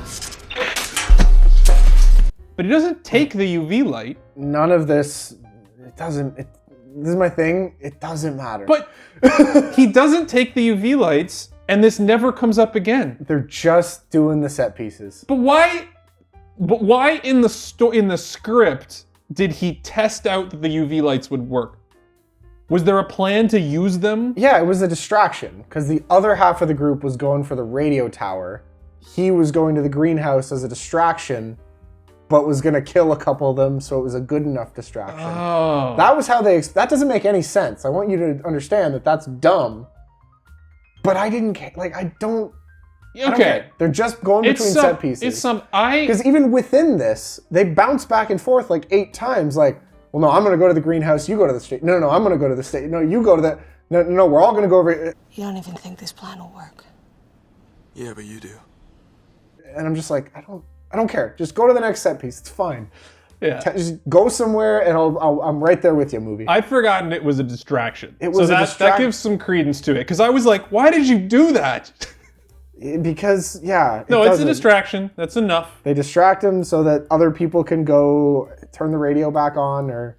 But he doesn't take the UV light. None of this. It doesn't. This is my thing. It doesn't matter. But he doesn't take the UV lights, and this never comes up again. They're just doing the set pieces. But why? But why in the script did he test out that the UV lights would work? Was there a plan to use them? Yeah, it was a distraction because the other half of the group was going for the radio tower. He was going to the greenhouse as a distraction, but was going to kill a couple of them, so it was a good enough distraction. Oh. That was how they... That doesn't make any sense. I want you to understand that that's dumb. But I didn't care. Like, I don't care. They're just going between set pieces. Because even within this, they bounce back and forth like 8 times. Like, well, no, I'm going to go to the greenhouse. You go to the state. No, I'm going to go to the state. No, you go to that. No, we're all going to go over... You don't even think this plan will work. Yeah, but you do. And I'm just like, I don't care. Just go to the next set piece. It's fine. Yeah. Just go somewhere and I'm right there with you, movie. I'd forgotten it was a distraction. It was a distraction. That gives some credence to it. Because I was like, why did you do that? Because, yeah. No, it's a distraction. That's enough. They distract him so that other people can go turn the radio back on or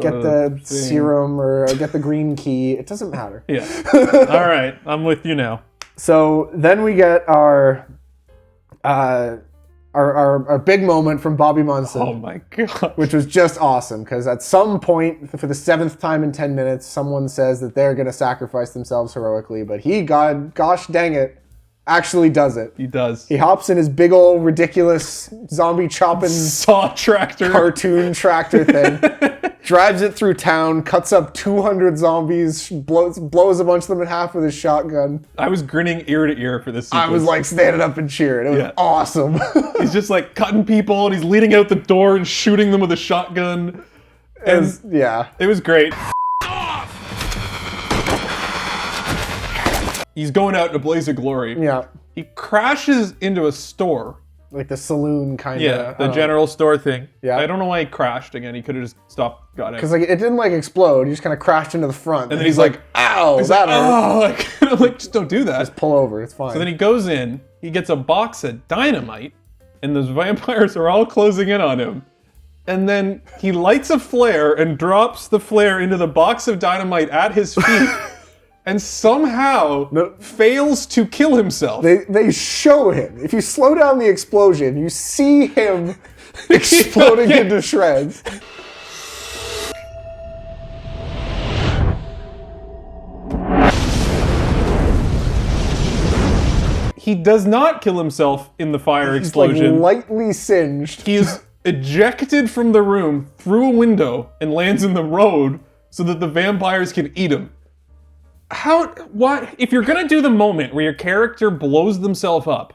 get the serum or get the green key. It doesn't matter. Yeah. All right. I'm with you now. So then we get our big moment from Bobby Munson. Oh my god. Which was just awesome because at some point, for the 7th time in 10 minutes, someone says that they're going to sacrifice themselves heroically, but he, gosh dang it, actually does it. He does. He hops in his big old ridiculous zombie chopping saw tractor cartoon tractor thing, drives it through town, cuts up 200 zombies, blows a bunch of them in half with his shotgun. I was grinning ear to ear for this sequence. I was like standing up and cheering. It was awesome. He's just like cutting people and he's leading out the door and shooting them with a shotgun. And it was great. He's going out in a blaze of glory. Yeah. He crashes into a store. Like the saloon kind of. Yeah, the general store thing. Yeah. I don't know why he crashed again. He could have just stopped, got it. Because like it didn't like explode. He just kind of crashed into the front. And then he's like, ow, that hurt. I'm like, just don't do that. Just pull over, it's fine. So then he goes in, he gets a box of dynamite, and those vampires are all closing in on him. And then he lights a flare and drops the flare into the box of dynamite at his feet. And somehow fails to kill himself. They show him. If you slow down the explosion, you see him exploding into shreds. He does not kill himself in the fire explosion. Like lightly singed. He is ejected from the room through a window and lands in the road so that the vampires can eat him. If you're gonna do the moment where your character blows themselves up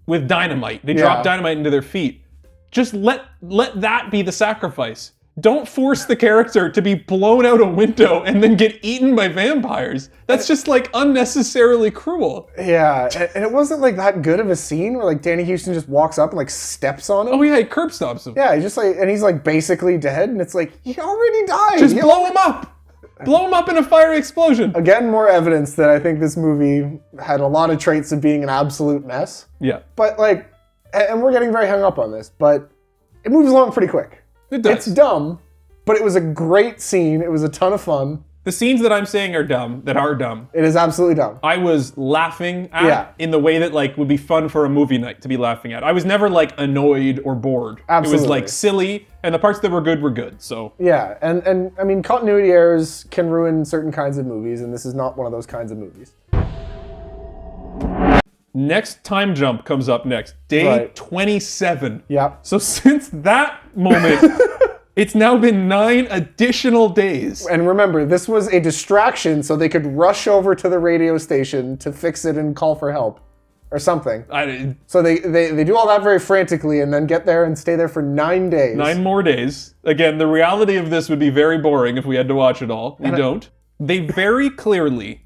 with dynamite, they drop dynamite into their feet, just let that be the sacrifice. Don't force the character to be blown out a window and then get eaten by vampires. That's just like unnecessarily cruel. Yeah, and it wasn't like that good of a scene where like Danny Houston just walks up and like steps on him. Oh yeah, he curb stops him. Yeah, he's like basically dead, and it's like he already died. Just blow him up. Blow him up in a fiery explosion. Again, more evidence that I think this movie had a lot of traits of being an absolute mess. Yeah. But like, and we're getting very hung up on this, but it moves along pretty quick. It does. It's dumb, but it was a great scene. It was a ton of fun. The scenes that I'm saying are dumb, It is absolutely dumb. I was laughing at in the way that like would be fun for a movie night to be laughing at. I was never like annoyed or bored. Absolutely. It was like silly, and the parts that were good, so. Yeah, and I mean, continuity errors can ruin certain kinds of movies, and this is not one of those kinds of movies. Next time jump comes up next. Day 27. Yeah. So since that moment, it's now been 9 additional days. And remember, this was a distraction so they could rush over to the radio station to fix it and call for help. or something. So they do all that very frantically and then get there and stay there for 9 days. 9 more days. Again, the reality of this would be very boring if we had to watch it all. We don't. They very clearly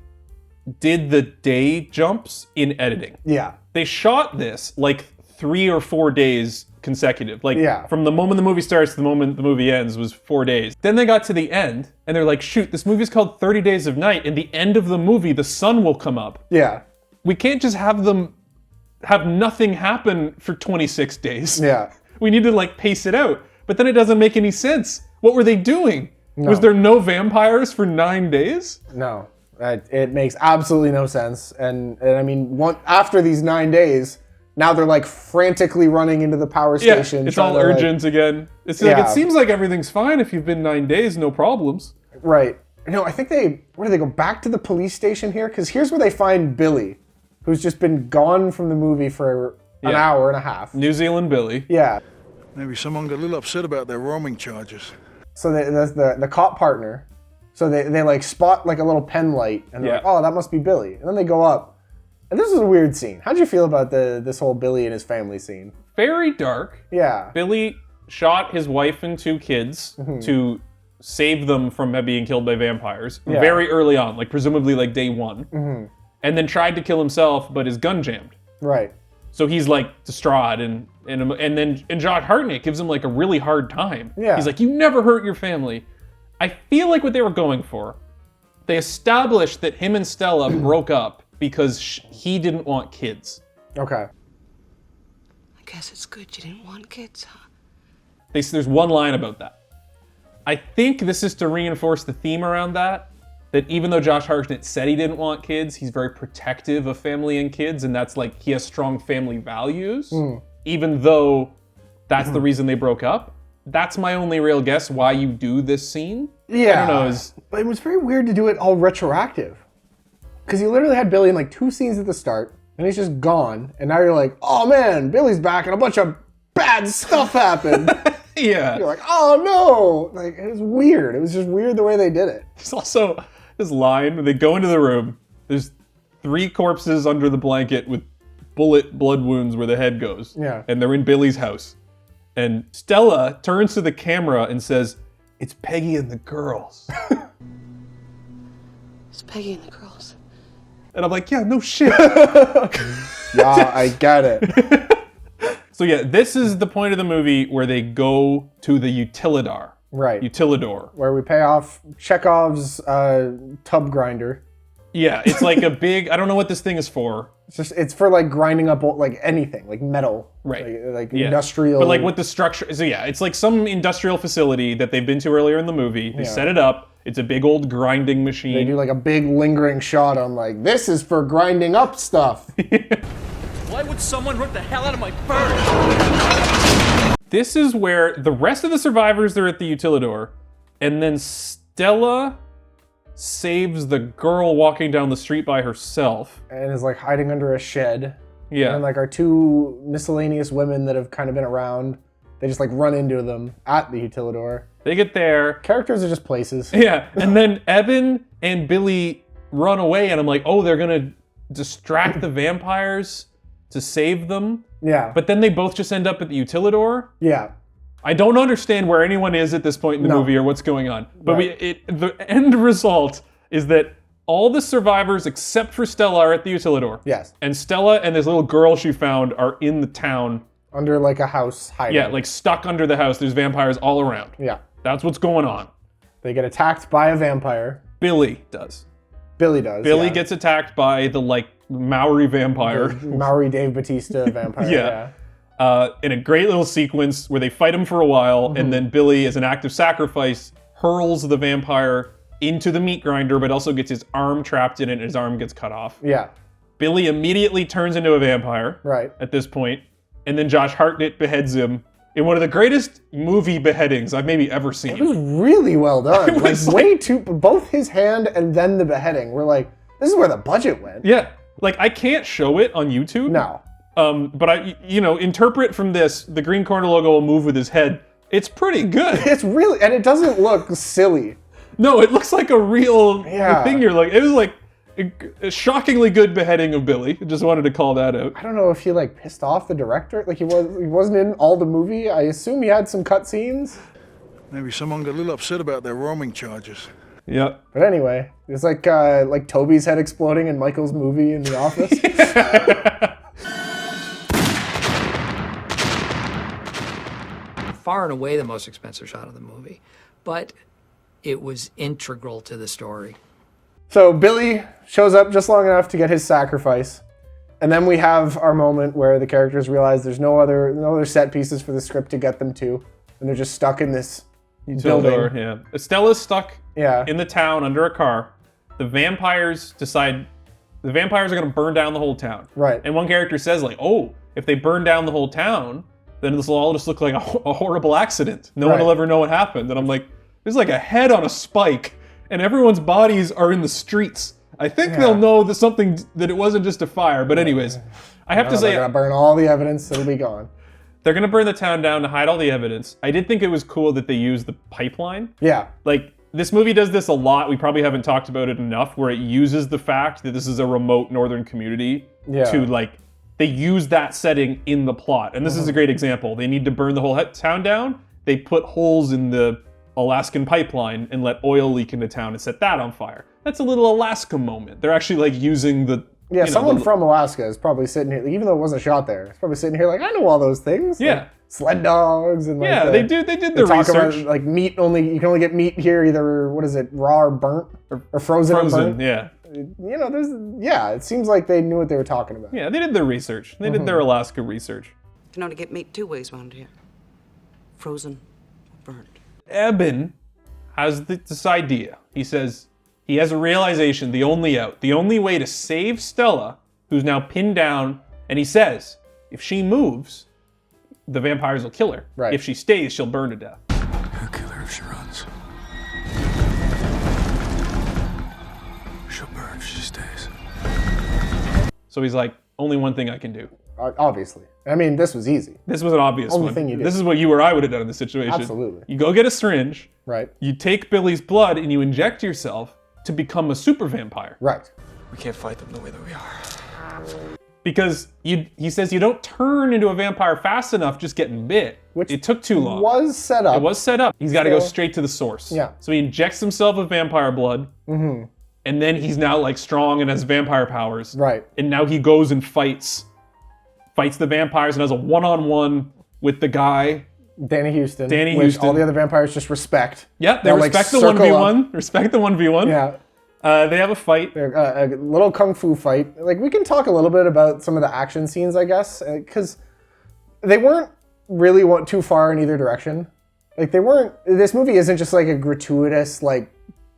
did the day jumps in editing. Yeah. They shot this like 3 or 4 days consecutive. Like from the moment the movie starts to the moment the movie ends was 4 days. Then they got to the end and they're like, shoot, this movie's called 30 Days of Night. And the end of the movie, the sun will come up. Yeah. We can't just have them have nothing happen for 26 days. Yeah. We need to like pace it out. But then it doesn't make any sense. What were they doing? No. Was there no vampires for 9 days? No. It makes absolutely no sense. And I mean, after these 9 days, now they're like frantically running into the power station. Yeah, it's all urgent again. It's like, it seems like everything's fine if you've been 9 days, no problems. Right. No, I think where do they go? Back to the police station here? Because here's where they find Billy, who's just been gone from the movie for an hour and a half. New Zealand Billy. Yeah. Maybe someone got a little upset about their roaming charges. So that's the cop partner. So they like spot like a little pen light and they're like, oh, that must be Billy. And then they go up. And this is a weird scene. How'd you feel about this whole Billy and his family scene? Very dark. Yeah. Billy shot his wife and 2 kids to save them from being killed by vampires very early on, like presumably like day 1. And then tried to kill himself, but his gun jammed. Right. So he's like distraught and then Josh Hartnett gives him like a really hard time. Yeah. He's like, you never hurt your family. I feel like what they were going for, they established that him and Stella broke up because he didn't want kids. Okay. I guess it's good you didn't want kids, huh? There's one line about that. I think this is to reinforce the theme around that even though Josh Hartnett said he didn't want kids, he's very protective of family and kids, and that's like, he has strong family values, even though that's the reason they broke up. That's my only real guess why you do this scene. Yeah. I don't know. But it was very weird to do it all retroactive. Because you literally had Billy in like 2 scenes at the start, and he's just gone, and now you're like, oh man, Billy's back, and a bunch of bad stuff happened. Yeah. You're like, oh no! Like, it was weird. It was just weird the way they did it. There's also this line where they go into the room, there's 3 corpses under the blanket with bullet blood wounds where the head goes. Yeah. And they're in Billy's house. And Stella turns to the camera and says, it's Peggy and the girls. It's Peggy and the girls. And I'm like, yeah, no shit. Yeah, I get it. So yeah, this is the point of the movie where they go to the utilidor. Right. Utilidor. Where we pay off Chekhov's tub grinder. Yeah, it's like a big, I don't know what this thing is for. It's for like grinding up like anything, like metal. Right. Like industrial. But like with the structure, so yeah, it's like some industrial facility that they've been to earlier in the movie. They set it up. It's a big old grinding machine. They do like a big lingering shot on like, this is for grinding up stuff. Why would someone rip the hell out of my furnace? This is where the rest of the survivors are at the utilidor, and then Stella saves the girl walking down the street by herself. And is like hiding under a shed. Yeah. And like our 2 miscellaneous women that have kind of been around, they just like run into them at the utilidor. They get there. Characters are just places. Yeah. And then Evan and Billy run away, and I'm like, oh, they're gonna distract the vampires to save them. Yeah. But then they both just end up at the utilidor. Yeah. I don't understand where anyone is at this point in the movie or what's going on. But the end result is that all the survivors except for Stella are at the utilidor. Yes. And Stella and this little girl she found are in the town. Under like a house hiding. Yeah, like stuck under the house. There's vampires all around. Yeah. That's what's going on. They get attacked by a vampire. Billy does. Billy does. Billy gets attacked by the like Maori vampire. The Maori Dave Bautista vampire. Yeah. In a great little sequence where they fight him for a while, and then Billy, as an act of sacrifice, hurls the vampire into the meat grinder, but also gets his arm trapped in it, and his arm gets cut off. Yeah. Billy immediately turns into a vampire. Right. At this point, and then Josh Hartnett beheads him in one of the greatest movie beheadings I've maybe ever seen. It was really well done. Like way too, both his hand and then the beheading. We're like, this is where the budget went. Yeah. Like, I can't show it on YouTube. No. But I, interpret from this, the Green Corner logo will move with his head. It's pretty good. It's really, and it doesn't look silly. No, it looks like a real thing. You're like, it was like, A shockingly good beheading of Billy. I just wanted to call that out. I don't know if he like pissed off the director. Like he wasn't in all the movie. I assume he had some cut scenes. Maybe someone got a little upset about their roaming charges. Yep. But anyway, it's like Toby's head exploding in Michael's movie in The Office. Far and away the most expensive shot of the movie, but it was integral to the story. So Billy shows up just long enough to get his sacrifice. And then we have our moment where the characters realize there's no other set pieces for the script to get them to. And they're just stuck in this building. Door, yeah. Estella's stuck Yeah. in the town under a car. The vampires decide the vampires are going to burn down the whole town. Right. And one character says like, oh, if they burn down the whole town, then this will all just look like a horrible accident. No one will ever know what happened. And I'm like, there's like a head on a spike and everyone's bodies are in the streets. I think they'll know that it wasn't just a fire. But anyways, I have to say, they're gonna burn all the evidence. It'll be gone. They're gonna burn the town down to hide all the evidence. I did think it was cool that they used the pipeline. Yeah. Like this movie does this a lot. We probably haven't talked about it enough, where it uses the fact that this is a remote northern community to like they use that setting in the plot. And this is a great example. They need to burn the whole town down. They put holes in the Alaskan pipeline and let oil leak into town and set that on fire. That's a little Alaska moment. They're actually like using the someone from Alaska is probably sitting here, even though it wasn't shot there. It's probably sitting here like, I know all those things. Yeah. Like sled dogs and like they did the talk research. About, like meat you can only get meat here either raw or burnt or frozen or burnt. Yeah. It seems like they knew what they were talking about. Yeah, they did their research. They did their Alaska research. You know to get meat two ways around here. Frozen or burnt. Eben has this idea. He says he has a realization, the only way to save Stella, who's now pinned down, and he says, if she moves, the vampires will kill her. Right. If she stays, she'll burn to death. He'll kill her if she runs. She'll burn if she stays. So he's like, only one thing I can do. Obviously. I mean, this was easy. This was an obvious Only one. thing you did. This is what you or I would have done in this situation. Absolutely. You go get a syringe. Right. You take Billy's blood and you inject yourself to become a super vampire. Right. We can't fight them the way that we are. Because he says you don't turn into a vampire fast enough just getting bit. Which it took too long. Was set up. It was set up. He's got to go straight to the source. Yeah. So he injects himself with vampire blood. Mm-hmm. And then he's now like strong and has vampire powers. Right. And now he goes and fights the vampires and has a one-on-one with the guy. Danny Houston. Danny which Houston. all the other vampires just respect. Yeah, they respect the 1v1. Respect the 1v1. Yeah. They have a fight. A little kung fu fight. Like, we can talk a little bit about some of the action scenes, I guess, because they weren't really too far in either direction. Like, this movie isn't just like a gratuitous, like,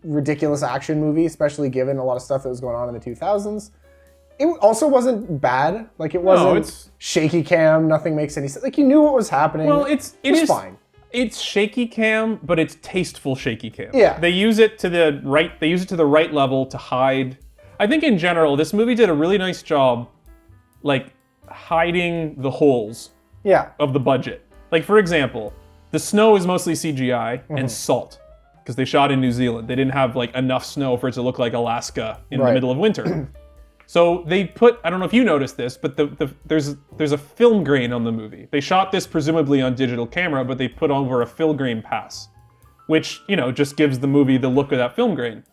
ridiculous action movie, especially given a lot of stuff that was going on in the 2000s. It also wasn't bad. Like, it wasn't shaky cam, nothing makes any sense. Like, you knew what was happening. Well, it is fine. It's shaky cam, but it's tasteful shaky cam. Yeah. They use it to the right. They use it to the right level to hide. I think in general, this movie did a really nice job, like hiding the holes. Yeah. Of the budget. Like for example, the snow is mostly CGI and salt because they shot in New Zealand. They didn't have like enough snow for it to look like Alaska in the middle of winter. So they put, I don't know if you noticed this, but there's a film grain on the movie. They shot this presumably on digital camera, but they put over a film grain pass, which, just gives the movie the look of that film grain.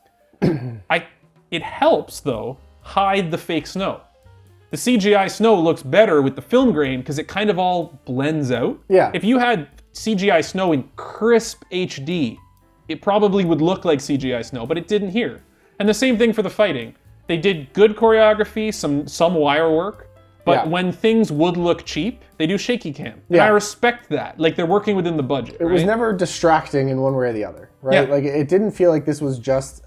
It helps, though, hide the fake snow. The CGI snow looks better with the film grain because it kind of all blends out. Yeah. If you had CGI snow in crisp HD, it probably would look like CGI snow, but it didn't here. And the same thing for the fighting. They did good choreography, some wire work, but when things would look cheap, they do shaky cam. And I respect that. Like, they're working within the budget. It was never distracting in one way or the other, right? Yeah. Like, it didn't feel like this was just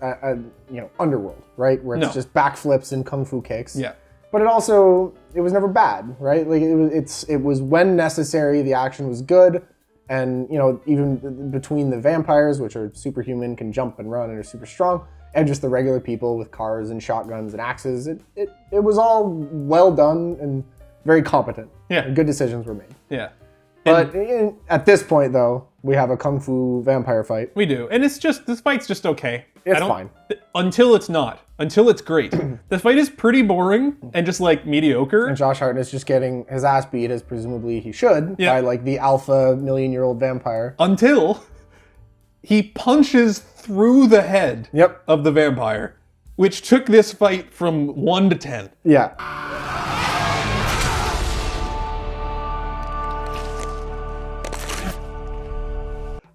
Underworld, right? Where it's just backflips and kung fu kicks. Yeah. But it was never bad, right? Like, it was when necessary, the action was good. And, even between the vampires, which are superhuman, can jump and run and are super strong, and just the regular people with cars and shotguns and axes, it was all well done and very competent. Yeah. And good decisions were made. Yeah. But at this point, though, we have a kung fu vampire fight. We do. And it's just, this fight's just okay. It's fine. Until it's not. Until it's great. The fight is pretty boring and just like mediocre. And Josh Hartnett's just getting his ass beat, as presumably he should, by like the alpha million-year-old vampire. Until he punches through the head of the vampire, which took this fight from 1 to 10. Yeah.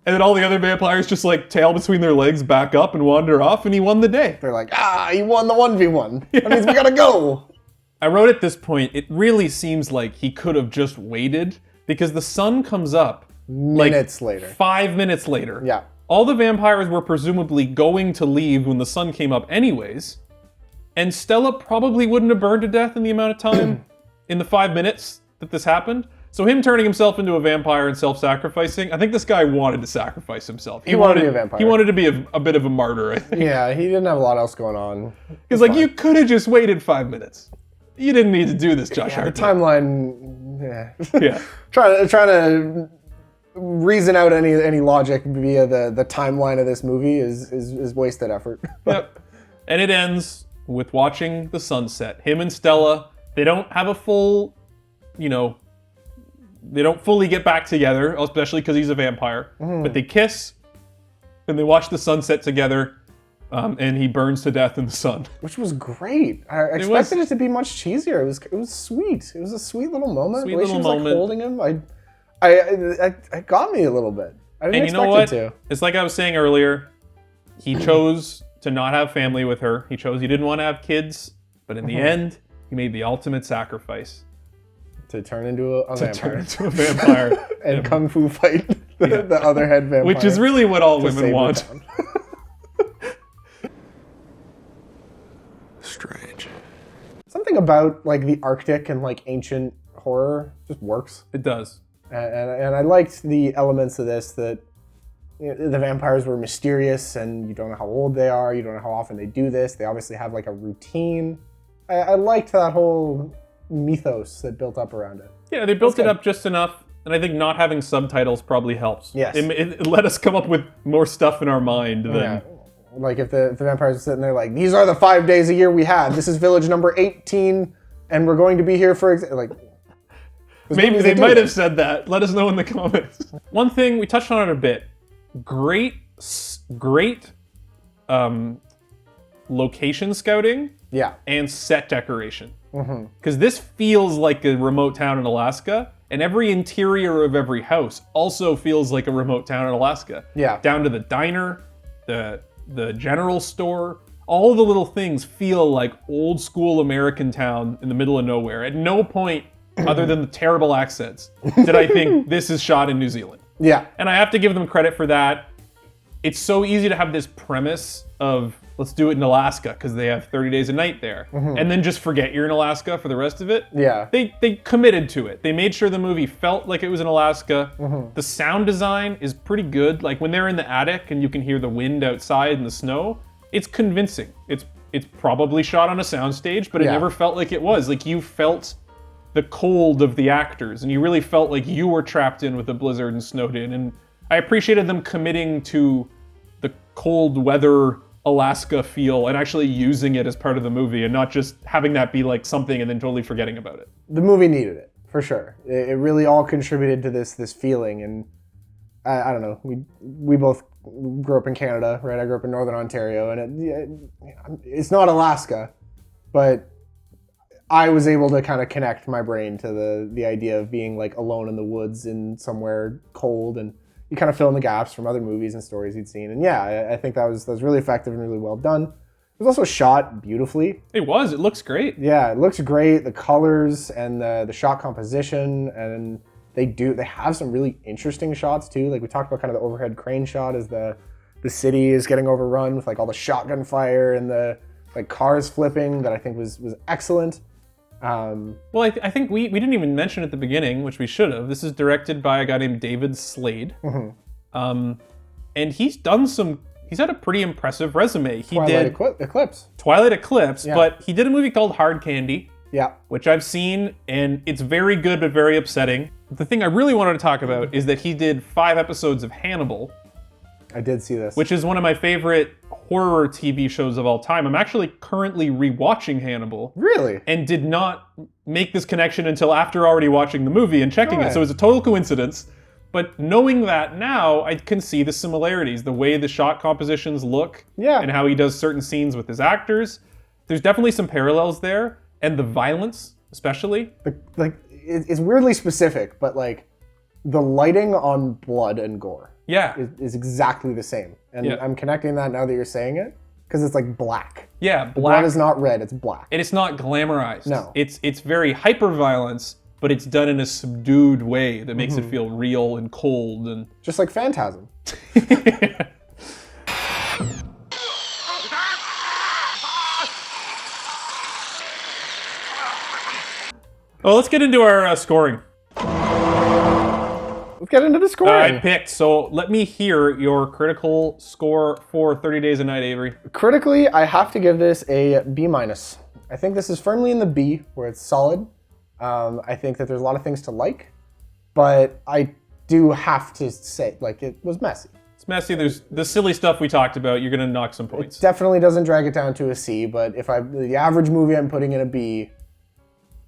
And then all the other vampires just like tail between their legs, back up and wander off, and he won the day. They're like, he won the 1v1. That means we gotta go. I wrote at this point, it really seems like he could have just waited, because the sun comes up minutes later. 5 minutes later. Yeah. All the vampires were presumably going to leave when the sun came up anyways, and Stella probably wouldn't have burned to death in the amount of time in the 5 minutes that this happened. So him turning himself into a vampire and self-sacrificing, I think this guy wanted to sacrifice himself. He wanted to be a vampire. He wanted to be a bit of a martyr, I think. Yeah, he didn't have a lot else going on. Because like, you could have just waited 5 minutes. You didn't need to do this, Josh Hartnett. The timeline, yeah. trying to reason out any logic via the timeline of this movie is wasted effort. Yep. And it ends with watching the sunset. Him and Stella, they don't have a full, they don't fully get back together, especially because he's a vampire. But they kiss, and they watch the sunset together, and he burns to death in the sun. Which was great. I expected it to be much cheesier. It was sweet. It was a sweet little moment. Sweet the way little she was moment. like holding him, it got me a little bit. I didn't expect it to. It's like I was saying earlier, he chose to not have family with her. He chose he didn't want to have kids, but in the end, he made the ultimate sacrifice. To turn into a vampire. And kung fu fight the other head vampire. Which is really what all women want. Strange. Something about like the Arctic and like ancient horror just works. It does. And I liked the elements of this that the vampires were mysterious and you don't know how old they are, you don't know how often they do this. They obviously have like a routine. I liked that whole mythos that built up around it. Yeah, they built it up just enough, and I think not having subtitles probably helps. Yes. It let us come up with more stuff in our mind than... Yeah. Like if the vampires are sitting there like, these are the 5 days a year we have. This is village number 18, and we're going to be here for... Maybe they might have said that. Let us know in the comments. One thing, we touched on it a bit. Great location scouting and set decoration. Because this feels like a remote town in Alaska, and every interior of every house also feels like a remote town in Alaska. Yeah. Down to the diner, the general store, all the little things feel like old school American town in the middle of nowhere. At no point, other than the terrible accents, did I think this is shot in New Zealand. Yeah. And I have to give them credit for that. It's so easy to have this premise of, let's do it in Alaska because they have 30 days a night there. And then just forget you're in Alaska for the rest of it. Yeah. They committed to it. They made sure the movie felt like it was in Alaska. The sound design is pretty good. Like when they're in the attic and you can hear the wind outside and the snow, it's convincing. It's probably shot on a soundstage, but it never felt like it was. Like you felt the cold of the actors and you really felt like you were trapped in with a blizzard and snowed in. And I appreciated them committing to the cold weather Alaska feel and actually using it as part of the movie and not just having that be like something and then totally forgetting about it. The movie needed it, for sure. It really all contributed to this feeling. And I don't know, we both grew up in Canada, right? I grew up in Northern Ontario, and it's not Alaska, but I was able to kind of connect my brain to the idea of being like alone in the woods in somewhere cold, and you kind of fill in the gaps from other movies and stories you'd seen. And yeah, I think that was really effective and really well done. It was also shot beautifully. It was. It looks great. Yeah, it looks great. The colors and the shot composition, and they have some really interesting shots too. Like we talked about kind of the overhead crane shot as the city is getting overrun with like all the shotgun fire and the like cars flipping that I think was excellent. Well, I think we didn't even mention at the beginning, which we should have. This is directed by a guy named David Slade. And he's had a pretty impressive resume. Twilight Eclipse. Yeah. But he did a movie called Hard Candy. Yeah. Which I've seen, and it's very good but very upsetting. the thing I really wanted to talk about is that he did 5 episodes of Hannibal. I did see this. Which is one of my favorite horror TV shows of all time. I'm actually currently rewatching Hannibal. Really? And did not make this connection until after already watching the movie and checking it. So it was a total coincidence. But knowing that now, I can see the similarities. The way the shot compositions look. Yeah. And how he does certain scenes with his actors. There's definitely some parallels there. And the violence, especially. It's weirdly specific, but like the lighting on blood and gore. Yeah. Is exactly the same. And Yeah. I'm connecting that now that you're saying it, because it's like black. Yeah, The black. blood is not red, it's black. And it's not glamorized. No. It's very hyper-violence, but it's done in a subdued way that makes it feel real and cold and... Just like Phantasm. Oh, let's get into our scoring. Let's get into the scoring. I picked, so let me hear your critical score for 30 Days a Night, Avery. Critically, I have to give this a B-. I think this is firmly in the B, where it's solid. I think that there's a lot of things to like, but I do have to say, like, it was messy. It's messy. There's the silly stuff we talked about. You're going to knock some points. It definitely doesn't drag it down to a C, but if the average movie I'm putting in a B,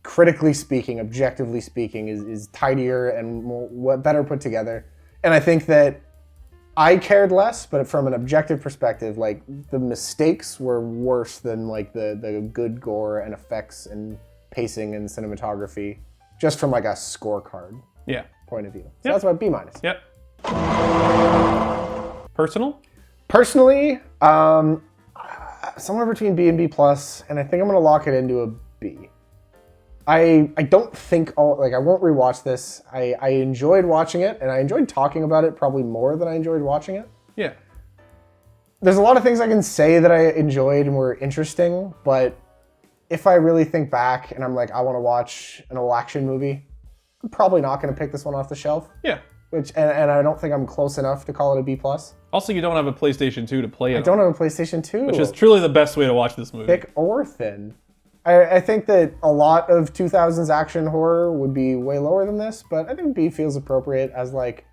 critically speaking, objectively speaking, is tidier and better put together. And I think that I cared less, but from an objective perspective, like the mistakes were worse than like the good gore and effects and pacing and cinematography, just from like a scorecard point of view. So that's my B-. Yep. Personal? Personally, somewhere between B and B+, and I think I'm gonna lock it into a B. I don't think I won't rewatch this. I enjoyed watching it, and I enjoyed talking about it probably more than I enjoyed watching it. Yeah. There's a lot of things I can say that I enjoyed and were interesting, but if I really think back and I'm like, I want to watch an old action movie, I'm probably not going to pick this one off the shelf. Yeah. And I don't think I'm close enough to call it a B+. Also, you don't have a PlayStation 2 to play it I don't have a PlayStation 2. Which is truly the best way to watch this movie. Thick or thin. I think that a lot of 2000s action horror would be way lower than this, but I think B feels appropriate as like,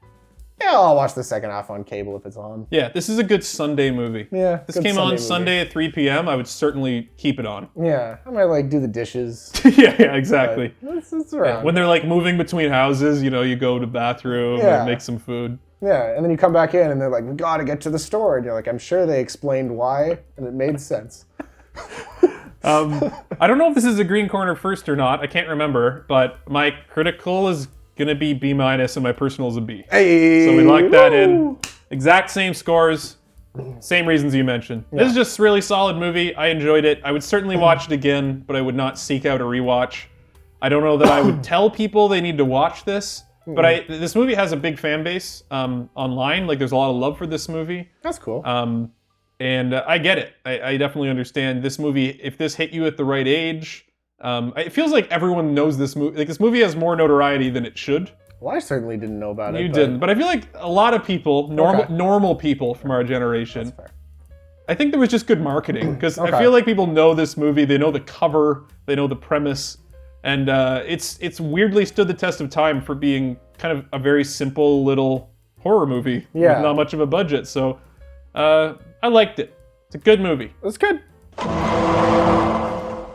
yeah, I'll watch the second half on cable if it's on. Yeah, this is a good Sunday movie. Yeah, this came on Sunday at 3 p.m. I would certainly keep it on. Yeah, I might like do the dishes. yeah, exactly. It's around. When they're like moving between houses, you know, you go to the bathroom and make some food. Yeah, and then you come back in and they're like, we gotta get to the store. And you're like, I'm sure they explained why, and it made sense. I don't know if this is a green corner first or not. I can't remember, but my critical is gonna be B- and my personal is a B. Hey, so we locked that in. Exact same scores, same reasons you mentioned. Yeah. This is just a really solid movie. I enjoyed it. I would certainly watch it again, but I would not seek out a rewatch. I don't know that I would tell people they need to watch this, but this movie has a big fan base online. Like, there's a lot of love for this movie. That's cool. And I get it. I definitely understand this movie. If this hit you at the right age, it feels like everyone knows this movie. Like, this movie has more notoriety than it should. Well, I certainly didn't know about it. You didn't, but I feel like a lot of people, normal people from our generation, That's fair. I think there was just good marketing, because I feel like people know this movie. They know the cover. They know the premise. And it's weirdly stood the test of time for being kind of a very simple little horror movie with not much of a budget. So I liked it. It's a good movie. It's good.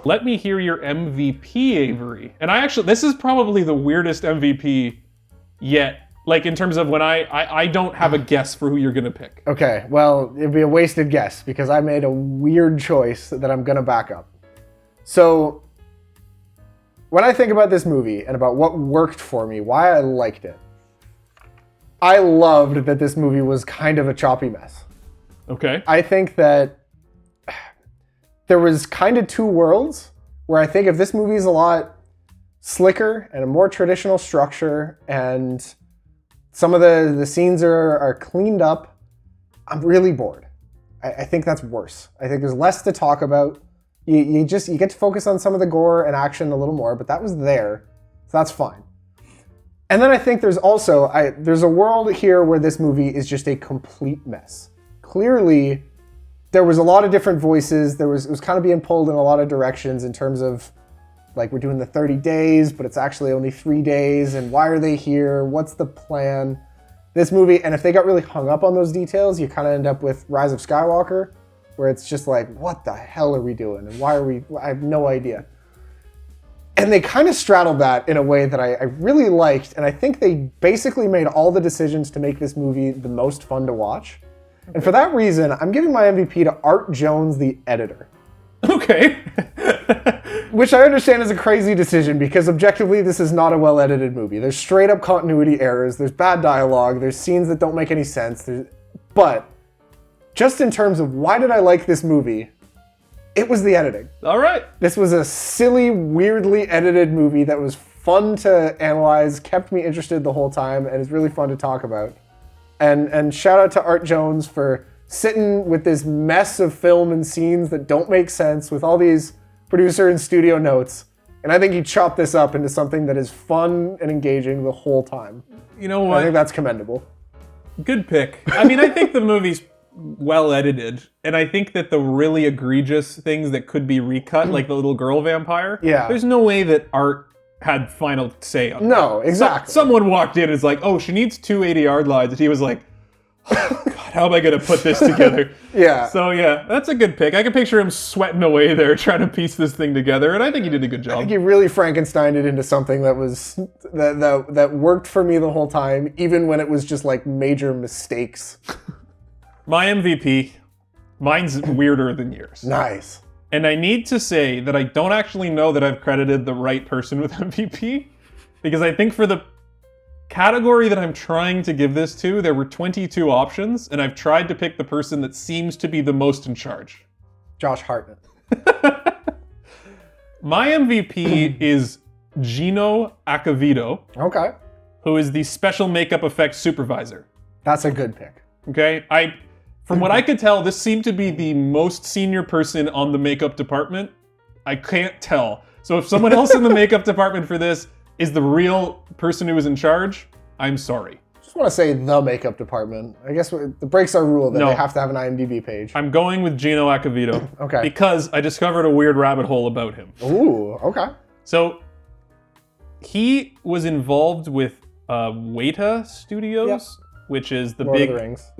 Let me hear your MVP, Avery. And this is probably the weirdest MVP yet. Like, in terms of when I don't have a guess for who you're gonna pick. Okay, well, it'd be a wasted guess because I made a weird choice that I'm gonna back up. So, when I think about this movie and about what worked for me, why I liked it, I loved that this movie was kind of a choppy mess. Okay. I think that there was kind of two worlds where I think if this movie is a lot slicker and a more traditional structure and some of the scenes are cleaned up, I'm really bored. I think that's worse. I think there's less to talk about. You get to focus on some of the gore and action a little more, but that was there, so that's fine. And then I think there's also, there's a world here where this movie is just a complete mess. Clearly, there was a lot of different voices. It was kind of being pulled in a lot of directions in terms of like we're doing the 30 days, but it's actually only 3 days, and why are they here? What's the plan? This movie, and if they got really hung up on those details, you kind of end up with Rise of Skywalker, where it's just like, what the hell are we doing? And why are we, I have no idea. And they kind of straddled that in a way that I really liked, and I think they basically made all the decisions to make this movie the most fun to watch. And for that reason, I'm giving my MVP to Art Jones, the editor. Okay. Which I understand is a crazy decision because objectively this is not a well-edited movie. There's straight up continuity errors, there's bad dialogue, there's scenes that don't make any sense. But just in terms of why did I like this movie, it was the editing. All right. This was a silly, weirdly edited movie that was fun to analyze, kept me interested the whole time, and is really fun to talk about. And shout out to Art Jones for sitting with this mess of film and scenes that don't make sense with all these producer and studio notes. And I think he chopped this up into something that is fun and engaging the whole time. You know what? I think that's commendable. Good pick. I mean, I think the movie's well edited, and I think that the really egregious things that could be recut, like the little girl vampire, there's no way that Art had final say on that. No, exactly. Someone walked in and is like, oh, she needs 2 80-yard lines, and he was like, oh, God, how am I going to put this together? Yeah. So yeah, that's a good pick. I can picture him sweating away there trying to piece this thing together, and I think he did a good job. I think he really Frankensteined it into something that was that worked for me the whole time, even when it was just like major mistakes. My MVP, mine's weirder than yours. Nice. And I need to say that I don't actually know that I've credited the right person with MVP, because I think for the category that I'm trying to give this to, there were 22 options, and I've tried to pick the person that seems to be the most in charge. Josh Hartnett. My MVP is Gino Acavito. Okay. Who is the special makeup effects supervisor. That's a good pick. Okay, from what I could tell, this seemed to be the most senior person on the makeup department. I can't tell. So if someone else in the makeup department for this is the real person who was in charge, I'm sorry. Just want to say the makeup department. I guess the breaks our rule that they have to have an IMDb page. I'm going with Gino Acavito. Okay. Because I discovered a weird rabbit hole about him. Ooh, okay. So he was involved with Weta Studios. Yep. Which is the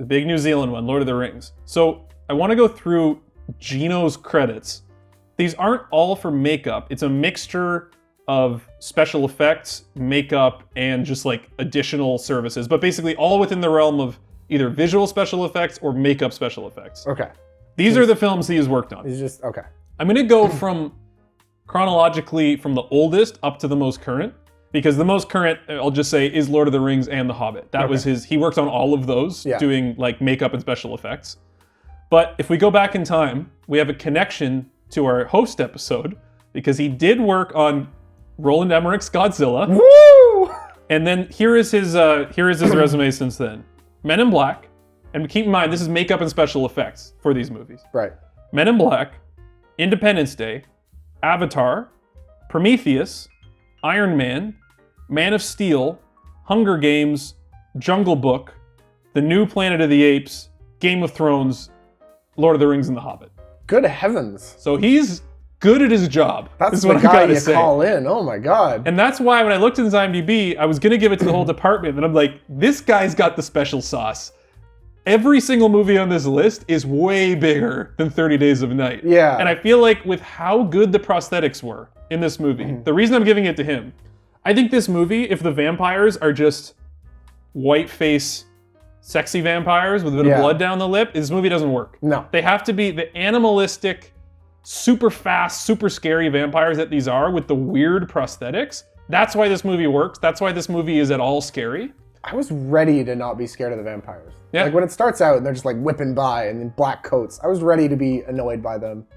big New Zealand one, Lord of the Rings. So I want to go through Gino's credits. These aren't all for makeup. It's a mixture of special effects, makeup, and just like additional services, but basically all within the realm of either visual special effects or makeup special effects. Okay. These are the films he has worked on. He's just, okay. I'm going to go from chronologically from the oldest up to the most current. Because the most current, I'll just say, is Lord of the Rings and The Hobbit. That was he worked on all of those, doing like makeup and special effects. But if we go back in time, we have a connection to our host episode, because he did work on Roland Emmerich's Godzilla. Woo! And then here is his resume since then. Men in Black, and keep in mind, this is makeup and special effects for these movies. Right. Men in Black, Independence Day, Avatar, Prometheus, Iron Man, Man of Steel, Hunger Games, Jungle Book, The New Planet of the Apes, Game of Thrones, Lord of the Rings, and The Hobbit. Good heavens. So he's good at his job. That's the guy you call in. Oh my God. And that's why when I looked in his IMDb, I was going to give it to the whole department. And I'm like, this guy's got the special sauce. Every single movie on this list is way bigger than 30 Days of Night. Yeah. And I feel like with how good the prosthetics were in this movie, the reason I'm giving it to him, I think this movie, if the vampires are just white face, sexy vampires with a bit of blood down the lip, this movie doesn't work. No. They have to be the animalistic, super fast, super scary vampires that these are with the weird prosthetics. That's why this movie works. That's why this movie is at all scary. I was ready to not be scared of the vampires. Yeah. Like when it starts out and they're just like whipping by and in black coats, I was ready to be annoyed by them.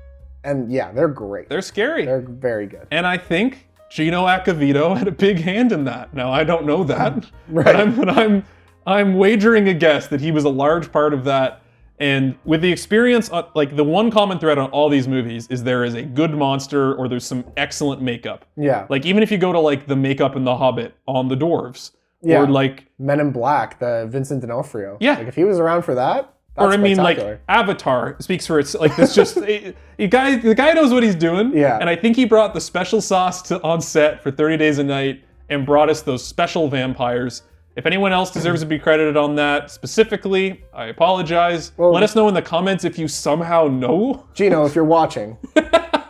And yeah, they're great. They're scary. They're very good. And I think Gino Acavito had a big hand in that. Now, I don't know that, right. but I'm wagering a guess that he was a large part of that. And with the experience, like the one common thread on all these movies is there is a good monster or there's some excellent makeup. Yeah. Like even if you go to like the makeup in The Hobbit on the dwarves, yeah. or like Men in Black, the Vincent D'Onofrio. Yeah. Like if he was around for that Or I mean, like spectacular. Avatar speaks for it's like this. Just the guy knows what he's doing. Yeah. And I think he brought the special sauce on set for 30 Days a Night and brought us those special vampires. If anyone else deserves to be credited on that specifically, I apologize. Well, let us know in the comments if you somehow know. Gino, if you're watching,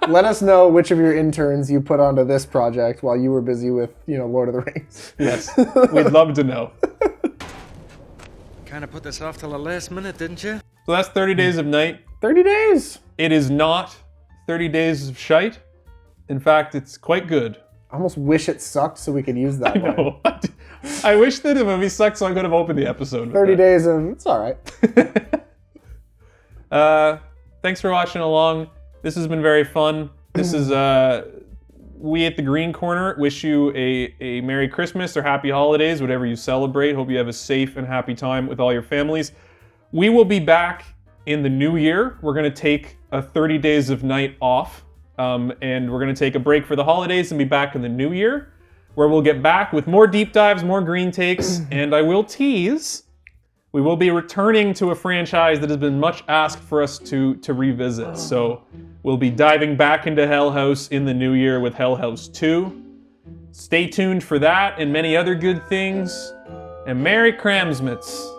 let us know which of your interns you put onto this project while you were busy with, Lord of the Rings. Yes, we'd love to know. Kind of put this off till the last minute, didn't you? So that's 30 Days of Night. 30 days. It is not 30 Days of Shite. In fact, it's quite good. I almost wish it sucked so we could use that line. No. I wish that the movie sucked so I could have opened the episode with 30 that. days of, it's all right. Thanks for watching along. This has been very fun. This is, we at the Green Corner wish you a Merry Christmas or Happy Holidays, whatever you celebrate. Hope you have a safe and happy time with all your families. We will be back in the new year. We're going to take a 30 Days of Night off, and we're going to take a break for the holidays and be back in the new year, where we'll get back with more deep dives, more green takes, and I will tease, we will be returning to a franchise that has been much asked for us to revisit. So we'll be diving back into Hell House in the new year with Hell House 2. Stay tuned for that and many other good things. And Merry Cramsmits.